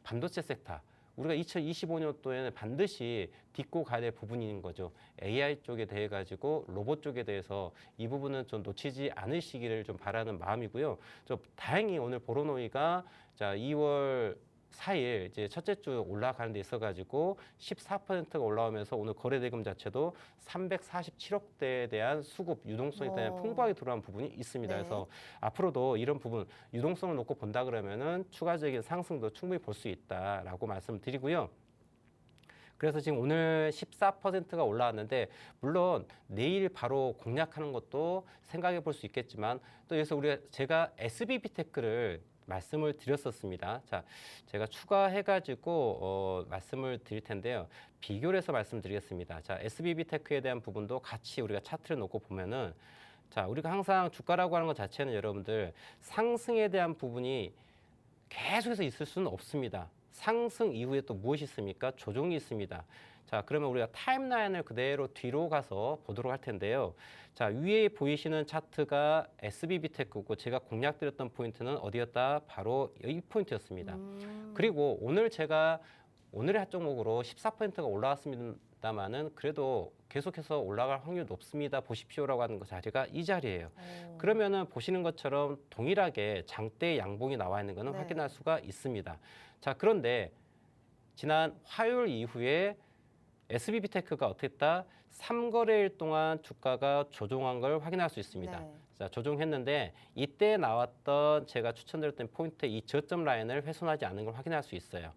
반도체 섹터. 우리가 2025년도에는 반드시 딛고 가야 될 부분인 거죠. AI 쪽에 대해 가지고 로봇 쪽에 대해서 이 부분은 좀 놓치지 않으시기를 좀 바라는 마음이고요. 좀 다행히 오늘 보로노이가 자 2월 4일 이제 첫째 주 올라가는 데 있어 가지고 14%가 올라오면서 오늘 거래 대금 자체도 347억대에 대한 수급 유동성에 대한 풍부하게 들어간 부분이 있습니다.
네.
그래서 앞으로도 이런 부분 유동성을 놓고 본다 그러면은 추가적인 상승도 충분히 볼 수 있다라고 말씀드리고요. 그래서 지금 오늘 14%가 올라왔는데 물론 내일 바로 공략하는 것도 생각해 볼 수 있겠지만 또 여기서 제가 SBB테크를 말씀을 드렸었습니다. 자, 제가 추가해가지고 말씀을 드릴 텐데요. 비교를 해서 말씀드리겠습니다. 자, SBB테크에 대한 부분도 같이 우리가 차트를 놓고 보면은 자, 우리가 항상 주가라고 하는 것 자체는 여러분들 상승에 대한 부분이 계속해서 있을 수는 없습니다. 상승 이후에 또 무엇이 있습니까? 조정이 있습니다. 자, 그러면 우리가 타임라인을 그대로 뒤로 가서 보도록 할 텐데요. 자, 위에 보이시는 차트가 SBB테크고 제가 공략드렸던 포인트는 어디였다? 바로 이 포인트였습니다. 그리고 오늘의 핫 종목으로 14%가 올라왔습니다만은 그래도 계속해서 올라갈 확률이 높습니다. 보십시오라고 하는 거 자리가 이 자리예요. 그러면은 보시는 것처럼 동일하게 장대 양봉이 나와 있는 거는
네.
확인할 수가 있습니다. 자, 그런데 지난 화요일 이후에 SBB테크가 어떻게 했다? 3거래일 동안 주가가 조정한 걸 확인할 수 있습니다.
네.
자, 조정했는데 이때 나왔던 제가 추천드렸던 포인트의 이 저점 라인을 훼손하지 않는 걸 확인할 수 있어요.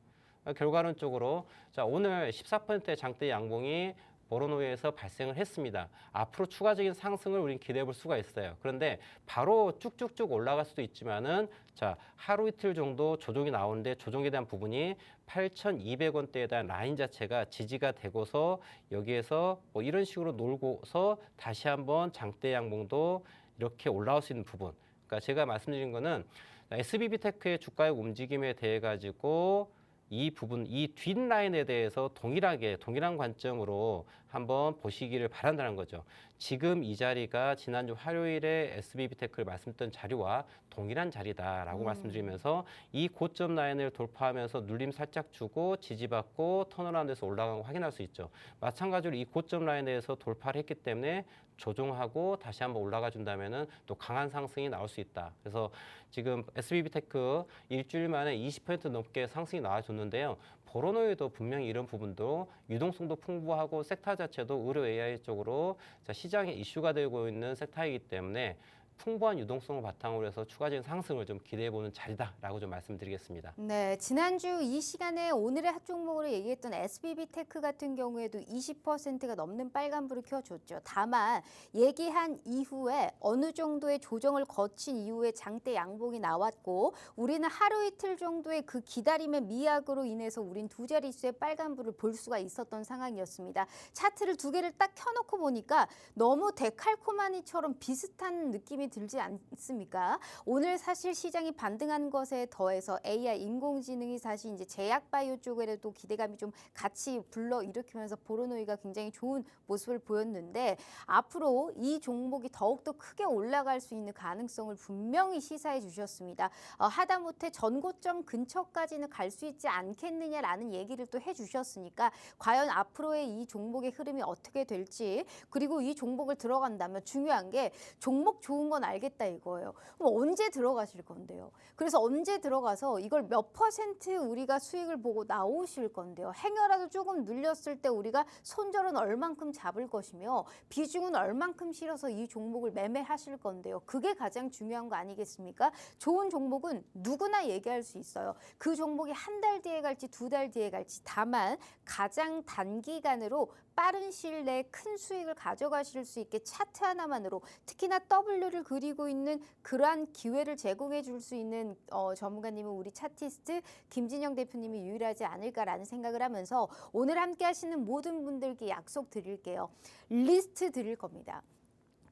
결과론적으로 자, 오늘 14%의 장대 양봉이 보로노이에서 발생을 했습니다. 앞으로 추가적인 상승을 우리는 기대해 볼 수가 있어요. 그런데 바로 쭉쭉쭉 올라갈 수도 있지만은 자, 하루 이틀 정도 조정이 나오는데 조정에 대한 부분이 8,200원대에 대한 라인 자체가 지지가 되고서 여기에서 뭐 이런 식으로 놀고서 다시 한번 장대 양봉도 이렇게 올라올 수 있는 부분. 그러니까 제가 말씀드린 거는 SBB테크의 주가의 움직임에 대해 가지고 이 부분, 이 뒷라인에 대해서 동일한 관점으로 한번 보시기를 바란다는 거죠. 지금 이 자리가 지난주 화요일에 SBB테크를 말씀드렸던 자리와 동일한 자리다라고 말씀드리면서 이 고점 라인을 돌파하면서 눌림 살짝 주고 지지받고 턴어라운드에서 올라간 거 확인할 수 있죠. 마찬가지로 이 고점 라인에서 돌파를 했기 때문에 조정하고 다시 한번 올라가 준다면은 또 강한 상승이 나올 수 있다. 그래서 지금 SBB테크 일주일 만에 20% 넘게 상승이 나와줬는데요. 보로노에도 분명히 이런 부분도 유동성도 풍부하고 섹터 자체도 의료 AI 쪽으로 시장에 이슈가 되고 있는 섹터이기 때문에 풍부한 유동성을 바탕으로 해서 추가적인 상승을 좀 기대해보는 자리다라고 좀 말씀드리겠습니다.
네, 지난주 이 시간에 오늘의 핫 종목으로 얘기했던 SBB테크 같은 경우에도 20%가 넘는 빨간불을 켜줬죠. 다만 얘기한 이후에 어느 정도의 조정을 거친 이후에 장대 양봉이 나왔고 우리는 하루 이틀 정도의 그 기다림의 미약으로 인해서 우린 두 자릿수의 빨간불을 볼 수가 있었던 상황이었습니다. 차트를 두 개를 딱 켜놓고 보니까 너무 데칼코마니처럼 비슷한 느낌이 들지 않습니까? 오늘 사실 시장이 반등한 것에 더해서 AI 인공지능이 사실 이제 제약 바이오 쪽에도 기대감이 좀 같이 불러일으키면서 보로노이가 굉장히 좋은 모습을 보였는데 앞으로 이 종목이 더욱더 크게 올라갈 수 있는 가능성을 분명히 시사해 주셨습니다. 하다못해 전고점 근처까지는 갈 수 있지 않겠느냐라는 얘기를 또 해주셨으니까 과연 앞으로의 이 종목의 흐름이 어떻게 될지 그리고 이 종목을 들어간다면 중요한 게 종목 좋은 건 알겠다 이거예요. 그럼 언제 들어가실 건데요? 그래서 언제 들어가서 이걸 몇 퍼센트 우리가 수익을 보고 나오실 건데요? 행여라도 조금 눌렸을 때 우리가 손절은 얼만큼 잡을 것이며 비중은 얼만큼 실어서 이 종목을 매매하실 건데요? 그게 가장 중요한 거 아니겠습니까? 좋은 종목은 누구나 얘기할 수 있어요. 그 종목이 한 달 뒤에 갈지 두 달 뒤에 갈지 다만 가장 단기간으로 빠른 시일 내에 큰 수익을 가져가실 수 있게 차트 하나만으로 특히나 W를 그리고 있는 그러한 기회를 제공해 줄 수 있는 전문가님은 우리 차티스트 김진영 대표님이 유일하지 않을까라는 생각을 하면서 오늘 함께 하시는 모든 분들께 약속 드릴게요. 리스트 드릴 겁니다.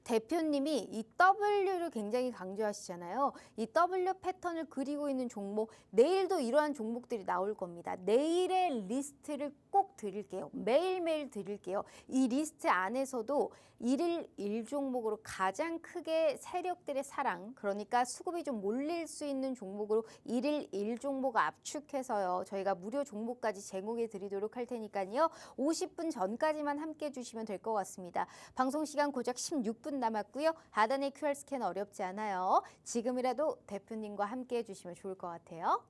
대표님이 이 W를 굉장히 강조하시잖아요. 이 W 패턴을 그리고 있는 종목, 내일도 이러한 종목들이 나올 겁니다. 내일의 리스트를 꼭 드릴게요. 매일매일 드릴게요. 이 리스트 안에서도 일일 1종목으로 가장 크게 세력들의 사랑, 그러니까 수급이 좀 몰릴 수 있는 종목으로 일일 1종목 압축해서요. 저희가 무료 종목까지 제공해 드리도록 할 테니까요. 50분 전까지만 함께 해주시면 될 것 같습니다. 방송 시간 고작 16분 남았고요. 하단의 QR 스캔 어렵지 않아요. 지금이라도 대표님과 함께 해주시면 좋을 것 같아요.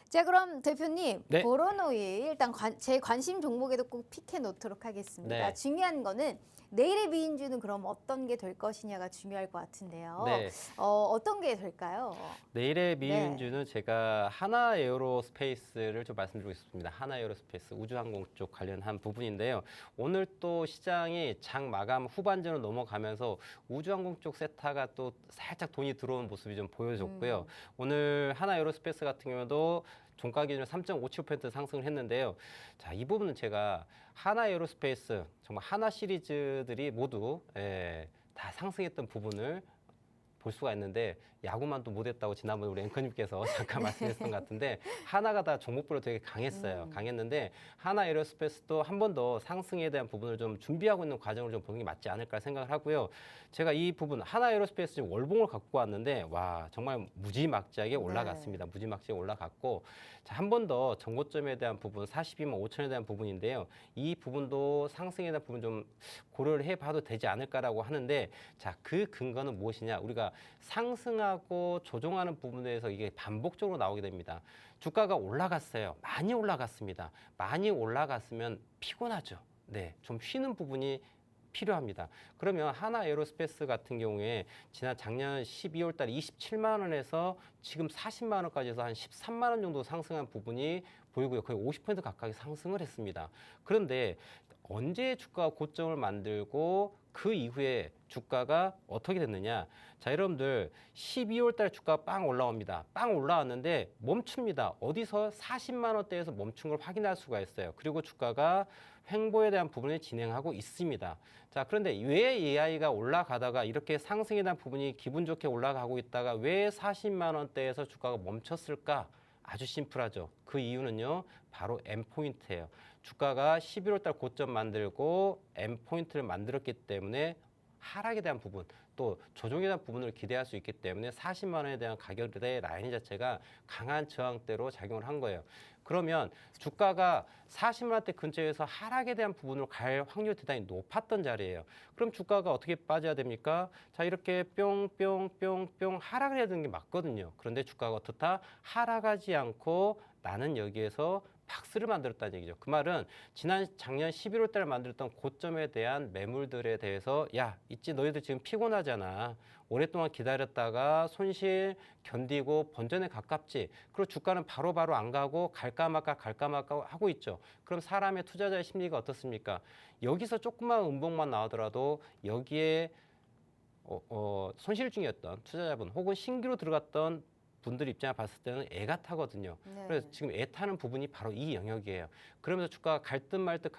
자, 그럼 대표님,
네.
보론오일 일단 제 관심 종목에도 꼭 픽해 놓도록 하겠습니다.
네.
중요한 거는 내일의 미인주는 그럼 어떤 게 될 것이냐가 중요할 것 같은데요.
네.
어떤 게 될까요?
내일의 미인주는 제가 하나 에어로스페이스를 좀 말씀드리고 싶습니다. 하나 에어로스페이스 우주항공 쪽 관련한 부분인데요. 오늘 또 시장이 장 마감 후반전으로 넘어가면서 우주항공 쪽 세타가 또 살짝 돈이 들어오는 모습이 좀 보여줬고요. 오늘 하나 에어로스페이스 같은 경우도 종가 기준으로 3.57% 상승을 했는데요. 자, 이 부분은 제가 하나 에어로스페이스 정말 하나 시리즈들이 모두 다 상승했던 부분을 볼 수가 있는데 야구만 또 못했다고 지난번에 우리 앵커님께서 잠깐 말씀하셨던 것 같은데 하나가 다 종목별로 되게 강했어요. 강했는데 하나 에어로스페이스도 한 번 더 상승에 대한 부분을 좀 준비하고 있는 과정을 좀 보는 게 맞지 않을까 생각을 하고요. 제가 이 부분 하나 에어로스페이스 지금 월봉을 갖고 왔는데 와 정말 무지막지하게 올라갔습니다. 무지막지하게 올라갔고 자, 한 번 더 전고점에 대한 부분 42만 5천에 대한 부분인데요. 이 부분도 상승에 대한 부분 좀 고려를 해봐도 되지 않을까라고 하는데 자, 그 근거는 무엇이냐? 우리가 상승하고 조정하는 부분에서 이게 반복적으로 나오게 됩니다. 주가가 올라갔어요. 많이 올라갔습니다. 많이 올라갔으면 피곤하죠. 네, 좀 쉬는 부분이 필요합니다. 그러면 하나 에어로스페이스 같은 경우에 지난 작년 12월 달에 27만 원에서 지금 40만 원까지 해서 한 13만 원 정도 상승한 부분이 보이고요. 거의 50% 가까이 상승을 했습니다. 그런데 언제 주가가 고점을 만들고 그 이후에 주가가 어떻게 됐느냐. 자, 여러분들 12월 달 주가가 빵 올라옵니다. 빵 올라왔는데 멈춥니다. 어디서 40만 원대에서 멈춘 걸 확인할 수가 있어요. 그리고 주가가 횡보에 대한 부분을 진행하고 있습니다. 자, 그런데 왜 AI가 올라가다가 이렇게 상승에 대한 부분이 기분 좋게 올라가고 있다가 왜 40만 원대에서 주가가 멈췄을까? 아주 심플하죠. 그 이유는요, 바로 M포인트예요. 주가가 11월 달 고점 만들고 M포인트를 만들었기 때문에 하락에 대한 부분, 또 조정에 대한 부분을 기대할 수 있기 때문에 40만 원에 대한 가격대 라인 자체가 강한 저항대로 작용을 한 거예요. 그러면 주가가 40만 원대 근처에서 하락에 대한 부분으로 갈 확률이 대단히 높았던 자리예요. 그럼 주가가 어떻게 빠져야 됩니까? 자, 이렇게 뿅뿅뿅뿅 하락을 해야 되는 게 맞거든요. 그런데 주가가 어떻다? 하락하지 않고 나는 여기에서 박스를 만들었다는 얘기죠. 그 말은 작년 11월 달에 만들었던 고점에 대한 매물들에 대해서 야, 있지 너희들 지금 피곤하잖아. 오랫동안 기다렸다가 손실 견디고 번전에 가깝지. 그리고 주가는 바로바로 안 가고 갈까 말까 하고 있죠. 그럼 사람의 투자자의 심리가 어떻습니까? 여기서 조그만 음봉만 나오더라도 여기에 손실 중이었던 투자자분 혹은 신규로 들어갔던 분들 입장에 봤을 때는 애가 타거든요.
네.
그래서 지금 애 타는 부분이 바로 이 영역이에요. 그러면서 주가가 갈 듯 말 듯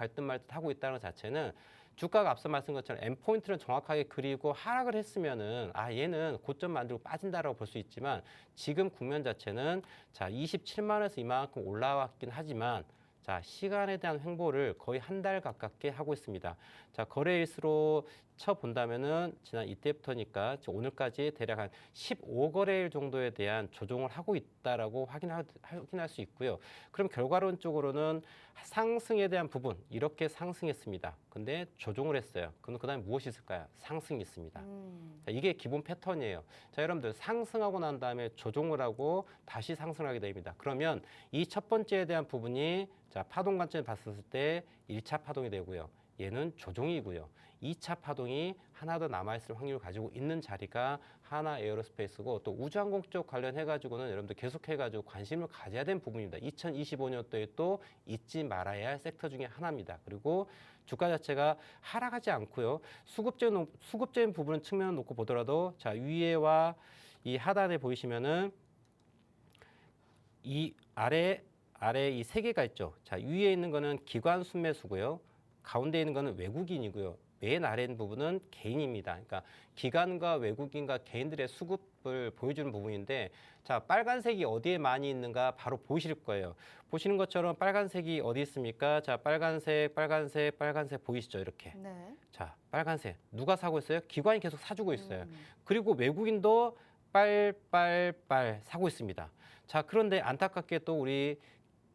하고 있다는 것 자체는 주가가 앞서 말씀드린 것처럼 M포인트를 정확하게 그리고 하락을 했으면은 얘는 고점 만들고 빠진다라고 볼 수 있지만 지금 국면 자체는 자 27만 원에서 이만큼 올라왔긴 하지만 자, 시간에 대한 횡보를 거의 한 달 가깝게 하고 있습니다. 자, 거래일수로 쳐본다면은 지난 이때부터니까 오늘까지 대략 한 15거래일 정도에 대한 조정을 하고 있다라고 확인할 수 있고요. 그럼 결과론적으로는 상승에 대한 부분 이렇게 상승했습니다. 근데 조정을 했어요. 그럼 그다음에 무엇이 있을까요? 상승이 있습니다. 자, 이게 기본 패턴이에요. 자, 여러분들 상승하고 난 다음에 조정을 하고 다시 상승하게 됩니다. 그러면 이 첫 번째에 대한 부분이 자, 파동 관점에 봤을 때 1차 파동이 되고요. 얘는 조정이고요. 2차 파동이 하나 더 남아있을 확률을 가지고 있는 자리가 하나 에어로스페이스고 또 우주항공 쪽 관련해가지고는 여러분들 계속해가지고 관심을 가져야 되는 부분입니다. 2025년도에 또 잊지 말아야 할 섹터 중에 하나입니다. 그리고 주가 자체가 하락하지 않고요. 수급적인 부분은 측면을 놓고 보더라도 자 위에와 이 하단에 보이시면은 이 아래 이 세 개가 있죠. 자, 위에 있는 거는 기관 순매수고요. 가운데 있는 거는 외국인이고요. 맨 아래 있는 부분은 개인입니다. 그러니까 기관과 외국인과 개인들의 수급을 보여주는 부분인데 자, 빨간색이 어디에 많이 있는가 바로 보이실 거예요. 보시는 것처럼 빨간색이 어디 있습니까? 자, 빨간색, 빨간색, 빨간색 보이시죠? 이렇게.
네.
자, 빨간색. 누가 사고 있어요? 기관이 계속 사주고 있어요.
음.
그리고 외국인도 빨빨빨 사고 있습니다. 자, 그런데 안타깝게 또 우리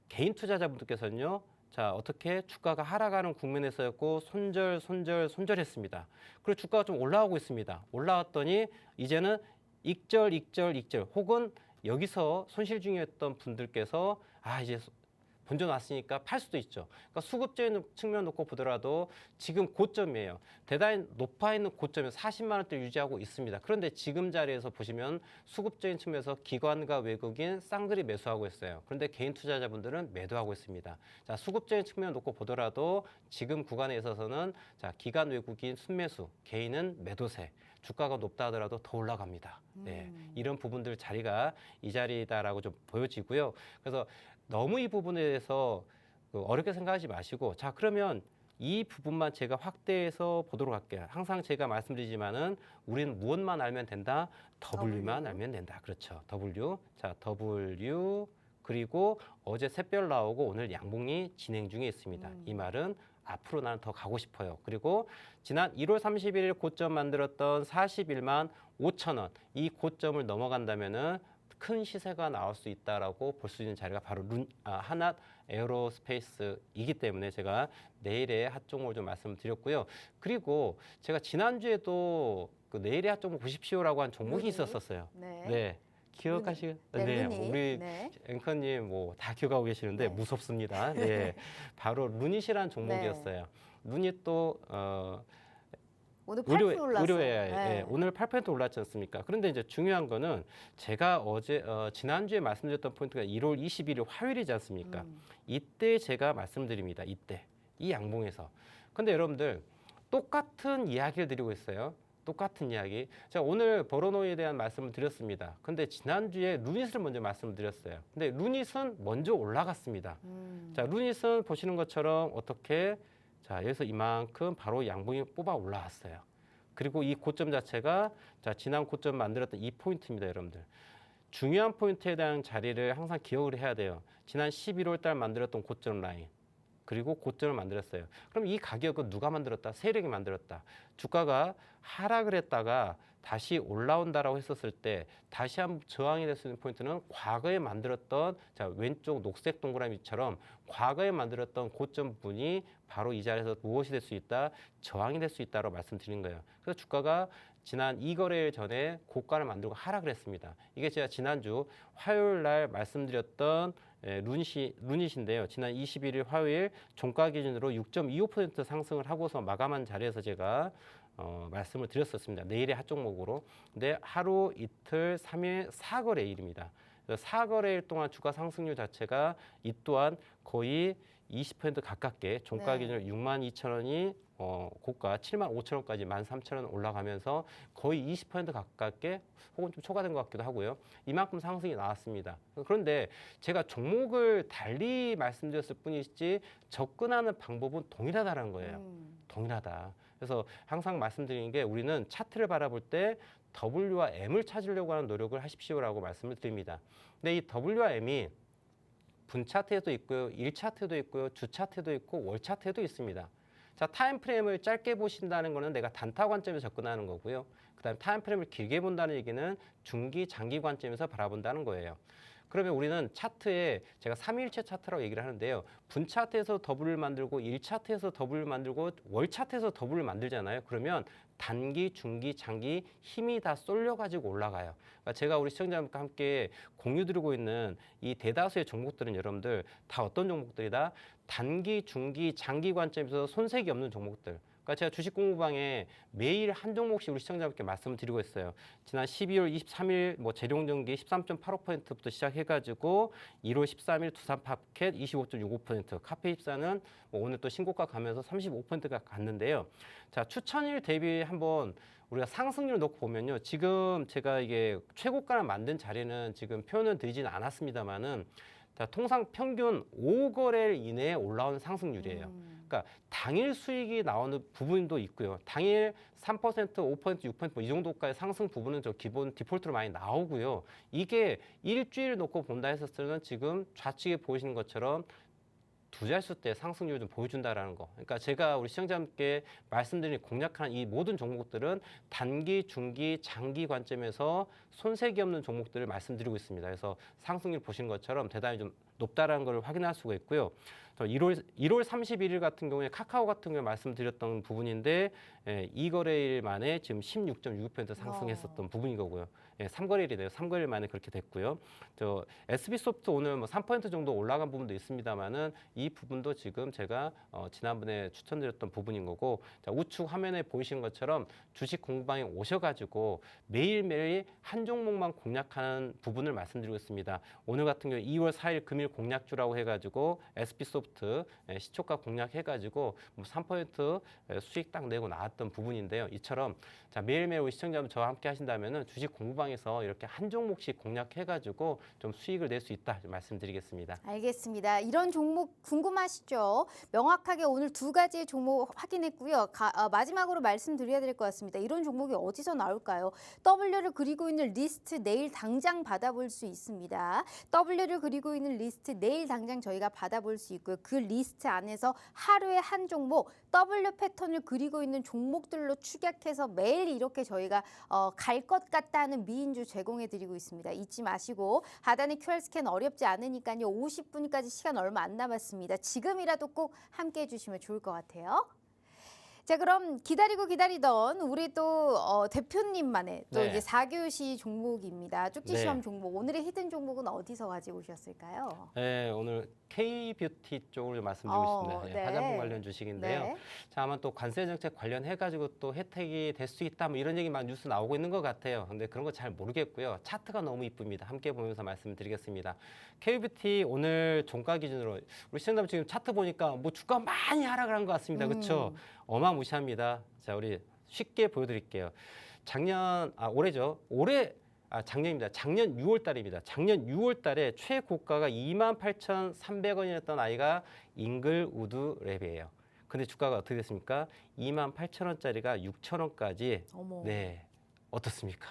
개인 투자자분들께서는요. 자, 어떻게 주가가 하락하는 국면에서였고 손절했습니다. 그리고 주가가 좀 올라오고 있습니다. 올라왔더니 이제는 익절 혹은 여기서 손실 중이었던 분들께서 이제 본전 왔으니까 팔 수도 있죠. 그러니까 수급적인 측면 놓고 보더라도 지금 고점이에요. 대단히 높아 있는 고점에 40만 원대 유지하고 있습니다. 그런데 지금 자리에서 보시면 수급적인 측면에서 기관과 외국인 쌍그리 매수하고 있어요. 그런데 개인 투자자분들은 매도하고 있습니다. 자, 수급적인 측면 놓고 보더라도 지금 구간에 있어서는 자, 기관 외국인 순매수, 개인은 매도세. 주가가 높다 하더라도 더 올라갑니다. 네, 이런 부분들 자리가 이 자리다라고 좀 보여지고요. 그래서 너무 이 부분에 대해서 어렵게 생각하지 마시고 자, 그러면 이 부분만 제가 확대해서 보도록 할게요. 항상 제가 말씀드리지만은 우리는 무엇만 알면 된다? W만 알면 된다. 그렇죠. W. 자, W 그리고 어제 샛별 나오고 오늘 양봉이 진행 중에 있습니다. 이 말은 앞으로 나는 더 가고 싶어요. 그리고 지난 1월 31일 고점 만들었던 41만 5천 원. 이 고점을 넘어간다면은 큰 시세가 나올 수 있다라고 볼 수 있는 자리가 바로 한앗 에어로스페이스이기 때문에 제가 내일의 핫종목을 좀 말씀드렸고요. 그리고 제가 지난주에도 그 내일의 핫종목 보십시오라고 한 종목이
루니.
있었어요.
네.
네. 기억하시겠? 네,
루니.
우리
네.
앵커님 뭐 다 기억하고 계시는데
네.
무섭습니다. 네, 바로 루닛이라는 종목이었어요. 루닛 또
오늘 8% 올랐어요.
의료에
네.
오늘 8% 올랐지 않습니까? 그런데 이제 중요한 거는 제가 어제 지난주에 말씀드렸던 포인트가 1월 21일 화요일이지 않습니까? 이때 제가 말씀드립니다. 이때 이 양봉에서. 근데 여러분들 똑같은 이야기를 드리고 있어요. 똑같은 이야기. 제가 오늘 버로노에 대한 말씀을 드렸습니다. 근데 지난주에 루닛을 먼저 말씀드렸어요. 근데 루닛은 먼저 올라갔습니다. 자, 루닛은 보시는 것처럼 어떻게 자, 여기서 이만큼 바로 양봉이 뽑아 올라왔어요. 그리고 이 고점 자체가 자, 지난 고점 만들었던 이 포인트입니다, 여러분들. 중요한 포인트에 대한 자리를 항상 기억을 해야 돼요. 지난 11월 달 만들었던 고점 라인. 그리고 고점을 만들었어요. 그럼 이 가격은 누가 만들었다? 세력이 만들었다. 주가가 하락을 했다가 다시 올라온다라고 했었을 때 다시 한번 저항이 될 수 있는 포인트는 과거에 만들었던 자, 왼쪽 녹색 동그라미처럼 과거에 만들었던 고점 부분이 바로 이 자리에서 무엇이 될 수 있다? 저항이 될 수 있다고 말씀드린 거예요. 그래서 주가가 지난 2거래일 전에 고가를 만들고 하락을 했습니다. 이게 제가 지난주 화요일 날 말씀드렸던 루닛인데요. 지난 21일 화요일 종가 기준으로 6.25% 상승을 하고서 마감한 자리에서 제가 말씀을 드렸었습니다. 내일의 핫종목으로. 근데 하루, 이틀, 3일, 4거래일입니다. 4거래일 동안 주가 상승률 자체가 이 또한 거의 20% 가깝게 종가 기준으로 62,000원이 고가 75,000원까지 13,000원 올라가면서 거의 20% 가깝게 혹은 좀 초과된 것 같기도 하고요. 이만큼 상승이 나왔습니다. 그런데 제가 종목을 달리 말씀드렸을 뿐이지 접근하는 방법은 동일하다는 거예요. 동일하다. 그래서 항상 말씀드리는 게 우리는 차트를 바라볼 때 W와 M을 찾으려고 하는 노력을 하십시오라고 말씀을 드립니다. 근데 이 W와 M이 분 차트에도 있고요, 일 차트도 있고요, 주 차트도 있고 월 차트도 있습니다. 자, 타임 프레임을 짧게 보신다는 거는 내가 단타 관점에서 접근하는 거고요. 그다음에 타임 프레임을 길게 본다는 얘기는 중기, 장기 관점에서 바라본다는 거예요. 그러면 우리는 차트에 제가 3일체 차트라고 얘기를 하는데요. 분 차트에서 W를 만들고 일 차트에서 W를 만들고 월 차트에서 W를 만들잖아요. 그러면 단기, 중기, 장기 힘이 다 쏠려가지고 올라가요. 그러니까 제가 우리 시청자분과 함께 공유드리고 있는 이 대다수의 종목들은 여러분들 다 어떤 종목들이다? 단기, 중기, 장기 관점에서 손색이 없는 종목들. 그러니까 제가 주식 공부방에 매일 한 종목씩 우리 시청자분께 말씀을 드리고 있어요. 지난 12월 23일 뭐 재룡전기 13.85%부터 시작해가지고 1월 13일 두산파켓 25.65%, 카페24는 뭐 오늘 또 신고가 가면서 35%가 갔는데요. 자, 추천일 대비 한번 우리가 상승률 놓고 보면요. 지금 제가 이게 최고가를 만든 자리는 지금 표현을 드리지는 않았습니다만은 통상 평균 5거래일 이내에 올라오는 상승률이에요. 그러니까 당일 수익이 나오는 부분도 있고요. 당일 3%, 5%, 6%, 뭐 이 정도까지 상승 부분은 저 기본 디폴트로 많이 나오고요. 이게 일주일 놓고 본다 했을 때는 지금 좌측에 보이시는 것처럼 두 자릿수 때 상승률을 좀 보여준다라는 거. 그러니까 제가 우리 시청자님께 말씀드린 공략하는 이 모든 종목들은 단기, 중기, 장기 관점에서 손색이 없는 종목들을 말씀드리고 있습니다. 그래서 상승률 보시는 것처럼 대단히 좀 높다라는 걸 확인할 수가 있고요. 1월 31일 같은 경우에 카카오 같은 경우에 말씀드렸던 부분인데 이 거래일 만에 지금 16.6% 상승했었던 부분인 거고요. 3거래일이네요. 3거래일 만에 그렇게 됐고요. SB소프트 오늘 뭐 3% 정도 올라간 부분도 있습니다만은 이 부분도 지금 제가 지난번에 추천드렸던 부분인 거고, 자, 우측 화면에 보이시는 것처럼 주식 공방에 오셔가지고 매일매일 한 종목만 공략하는 부분을 말씀드리고 있습니다. 오늘 같은 경우 2월 4일 금일 공략주라고 해가지고 SB소프트 시초가 공략해가지고 뭐 3% 수익 딱 내고 나왔던 부분인데요. 이처럼 자, 매일매일 우리 시청자분 저와 함께 하신다면은 주식 공방에서 이렇게 한 종목씩 공략해가지고 좀 수익을 낼 수 있다 말씀드리겠습니다.
알겠습니다. 이런 종목 궁금하시죠? 명확하게 오늘 두 가지의 종목 확인했고요. 마지막으로 말씀드려야 될 것 같습니다. 이런 종목이 어디서 나올까요? W를 그리고 있는 리스트 내일 당장 받아볼 수 있습니다. W를 그리고 있는 리스트 내일 당장 저희가 받아볼 수 있고요. 그 리스트 안에서 하루에 한 종목 W 패턴을 그리고 있는 종목들로 축약해서 매일 이렇게 저희가 갈 것 같다 하는 미인주 제공해드리고 있습니다. 잊지 마시고 하단에 QR 스캔 어렵지 않으니까요. 50분까지 시간 얼마 안 남았습니다. 지금이라도 꼭 함께 해주시면 좋을 것 같아요. 자, 그럼 기다리던 우리 또 대표님만의 또
네.
이제 4교시 종목입니다. 쪽지
네.
시험 종목. 오늘의 히든 종목은 어디서 가지고 오셨을까요?
네, 오늘 K뷰티 쪽을 말씀드리고 있습니다.
네.
화장품 관련 주식인데요.
네.
자, 아마 또 관세 정책 관련해가지고 또 혜택이 될 수 있다, 뭐 이런 얘기 막 뉴스 나오고 있는 것 같아요. 근데 그런 거 잘 모르겠고요. 차트가 너무 이쁩니다. 함께 보면서 말씀드리겠습니다. K뷰티 오늘 종가 기준으로 우리 시청자분 지금 차트 보니까 뭐 주가 많이 하락을 한 것 같습니다. 그렇죠? 어마무시합니다. 자, 우리 쉽게 보여드릴게요. 올해죠. 작년입니다. 작년 6월 달입니다. 작년 6월 달에 최고가가 28,300원이었던 아이가 잉글우드 랩이에요. 근데 주가가 어떻게 됐습니까? 28,000원짜리가 6,000원까지.
어머.
네. 어떻습니까?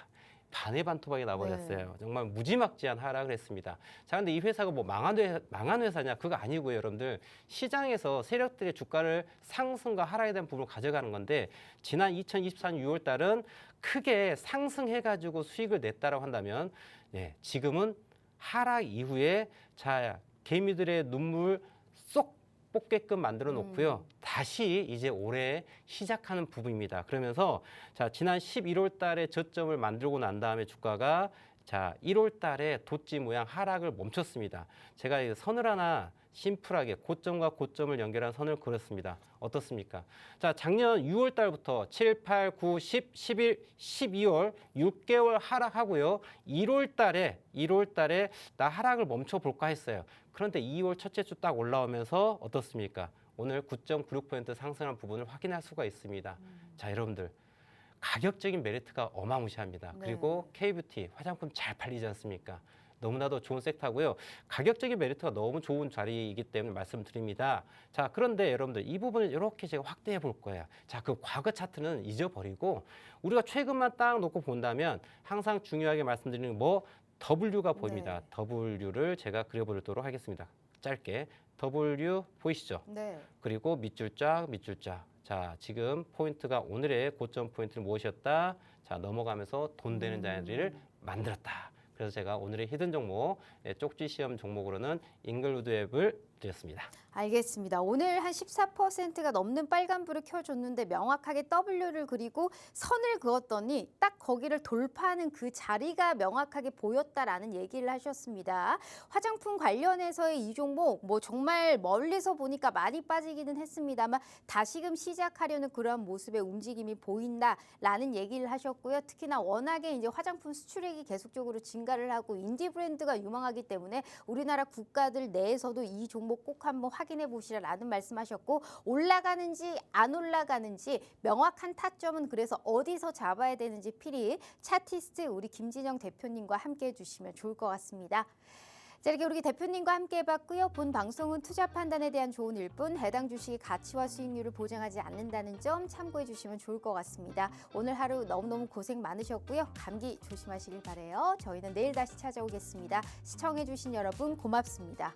반의 반토막이 나버렸어요. 정말 무지막지한 하락을 했습니다. 자, 근데 이 회사가 뭐 망한 회사냐? 그거 아니고요, 여러분들. 시장에서 세력들의 주가를 상승과 하락에 대한 부분을 가져가는 건데, 지난 2024년 6월 달은 크게 상승해가지고 수익을 냈다라고 한다면, 네, 지금은 하락 이후에 자, 개미들의 눈물 쏙 뽑게끔 만들어 놓고요. 다시 이제 올해 시작하는 부분입니다. 그러면서 자, 지난 11월 달에 저점을 만들고 난 다음에 주가가 자, 1월 달에 도지 모양 하락을 멈췄습니다. 제가 이 선을 하나 심플하게 고점과 고점을 연결한 선을 그렸습니다. 어떻습니까? 자, 작년 6월 달부터 7, 8, 9, 10, 11, 12월 6개월 하락하고요. 1월 달에 나 하락을 멈춰 볼까 했어요. 그런데 2월 첫째 주 딱 올라오면서 어떻습니까? 오늘 9.96% 상승한 부분을 확인할 수가 있습니다. 자, 여러분들. 가격적인 메리트가 어마무시합니다.
네.
그리고 K뷰티 화장품 잘 팔리지 않습니까? 너무나도 좋은 섹터고요. 가격적인 메리트가 너무 좋은 자리이기 때문에 말씀드립니다. 자, 그런데 여러분들 이 부분을 이렇게 제가 확대해 볼 거예요. 자, 그 과거 차트는 잊어버리고 우리가 최근만 딱 놓고 본다면 항상 중요하게 말씀드리는 뭐 W가 보입니다.
네.
W를 제가 그려보도록 하겠습니다. 짧게 W 보이시죠?
네.
그리고 밑줄 쫙. 자, 지금 포인트가 오늘의 고점 포인트를 무엇이었다? 자, 넘어가면서 돈 되는 자리를 만들었다. 그래서 제가 오늘의 히든 종목, 쪽지 시험 종목으로는 잉글우드 앱을 드렸습니다.
알겠습니다. 오늘 한 14%가 넘는 빨간불을 켜줬는데 명확하게 W를 그리고 선을 그었더니 딱 거기를 돌파하는 그 자리가 명확하게 보였다라는 얘기를 하셨습니다. 화장품 관련해서의 이 종목 뭐 정말 멀리서 보니까 많이 빠지기는 했습니다만 다시금 시작하려는 그러한 모습의 움직임이 보인다라는 얘기를 하셨고요. 특히나 워낙에 이제 화장품 수출액이 계속적으로 증가를 하고 인디 브랜드가 유망하기 때문에 우리나라 국가들 내에서도 이 종목 꼭 한번 확인해 보시라라는 말씀하셨고 올라가는지 안 올라가는지 명확한 타점은 그래서 어디서 잡아야 되는지 필히 차티스트 우리 김진영 대표님과 함께 해주시면 좋을 것 같습니다. 자, 이렇게 우리 대표님과 함께 해봤고요. 본 방송은 투자 판단에 대한 조언일 뿐 해당 주식의 가치와 수익률을 보장하지 않는다는 점 참고해 주시면 좋을 것 같습니다. 오늘 하루 너무너무 고생 많으셨고요. 감기 조심하시길 바라요. 저희는 내일 다시 찾아오겠습니다. 시청해 주신 여러분 고맙습니다.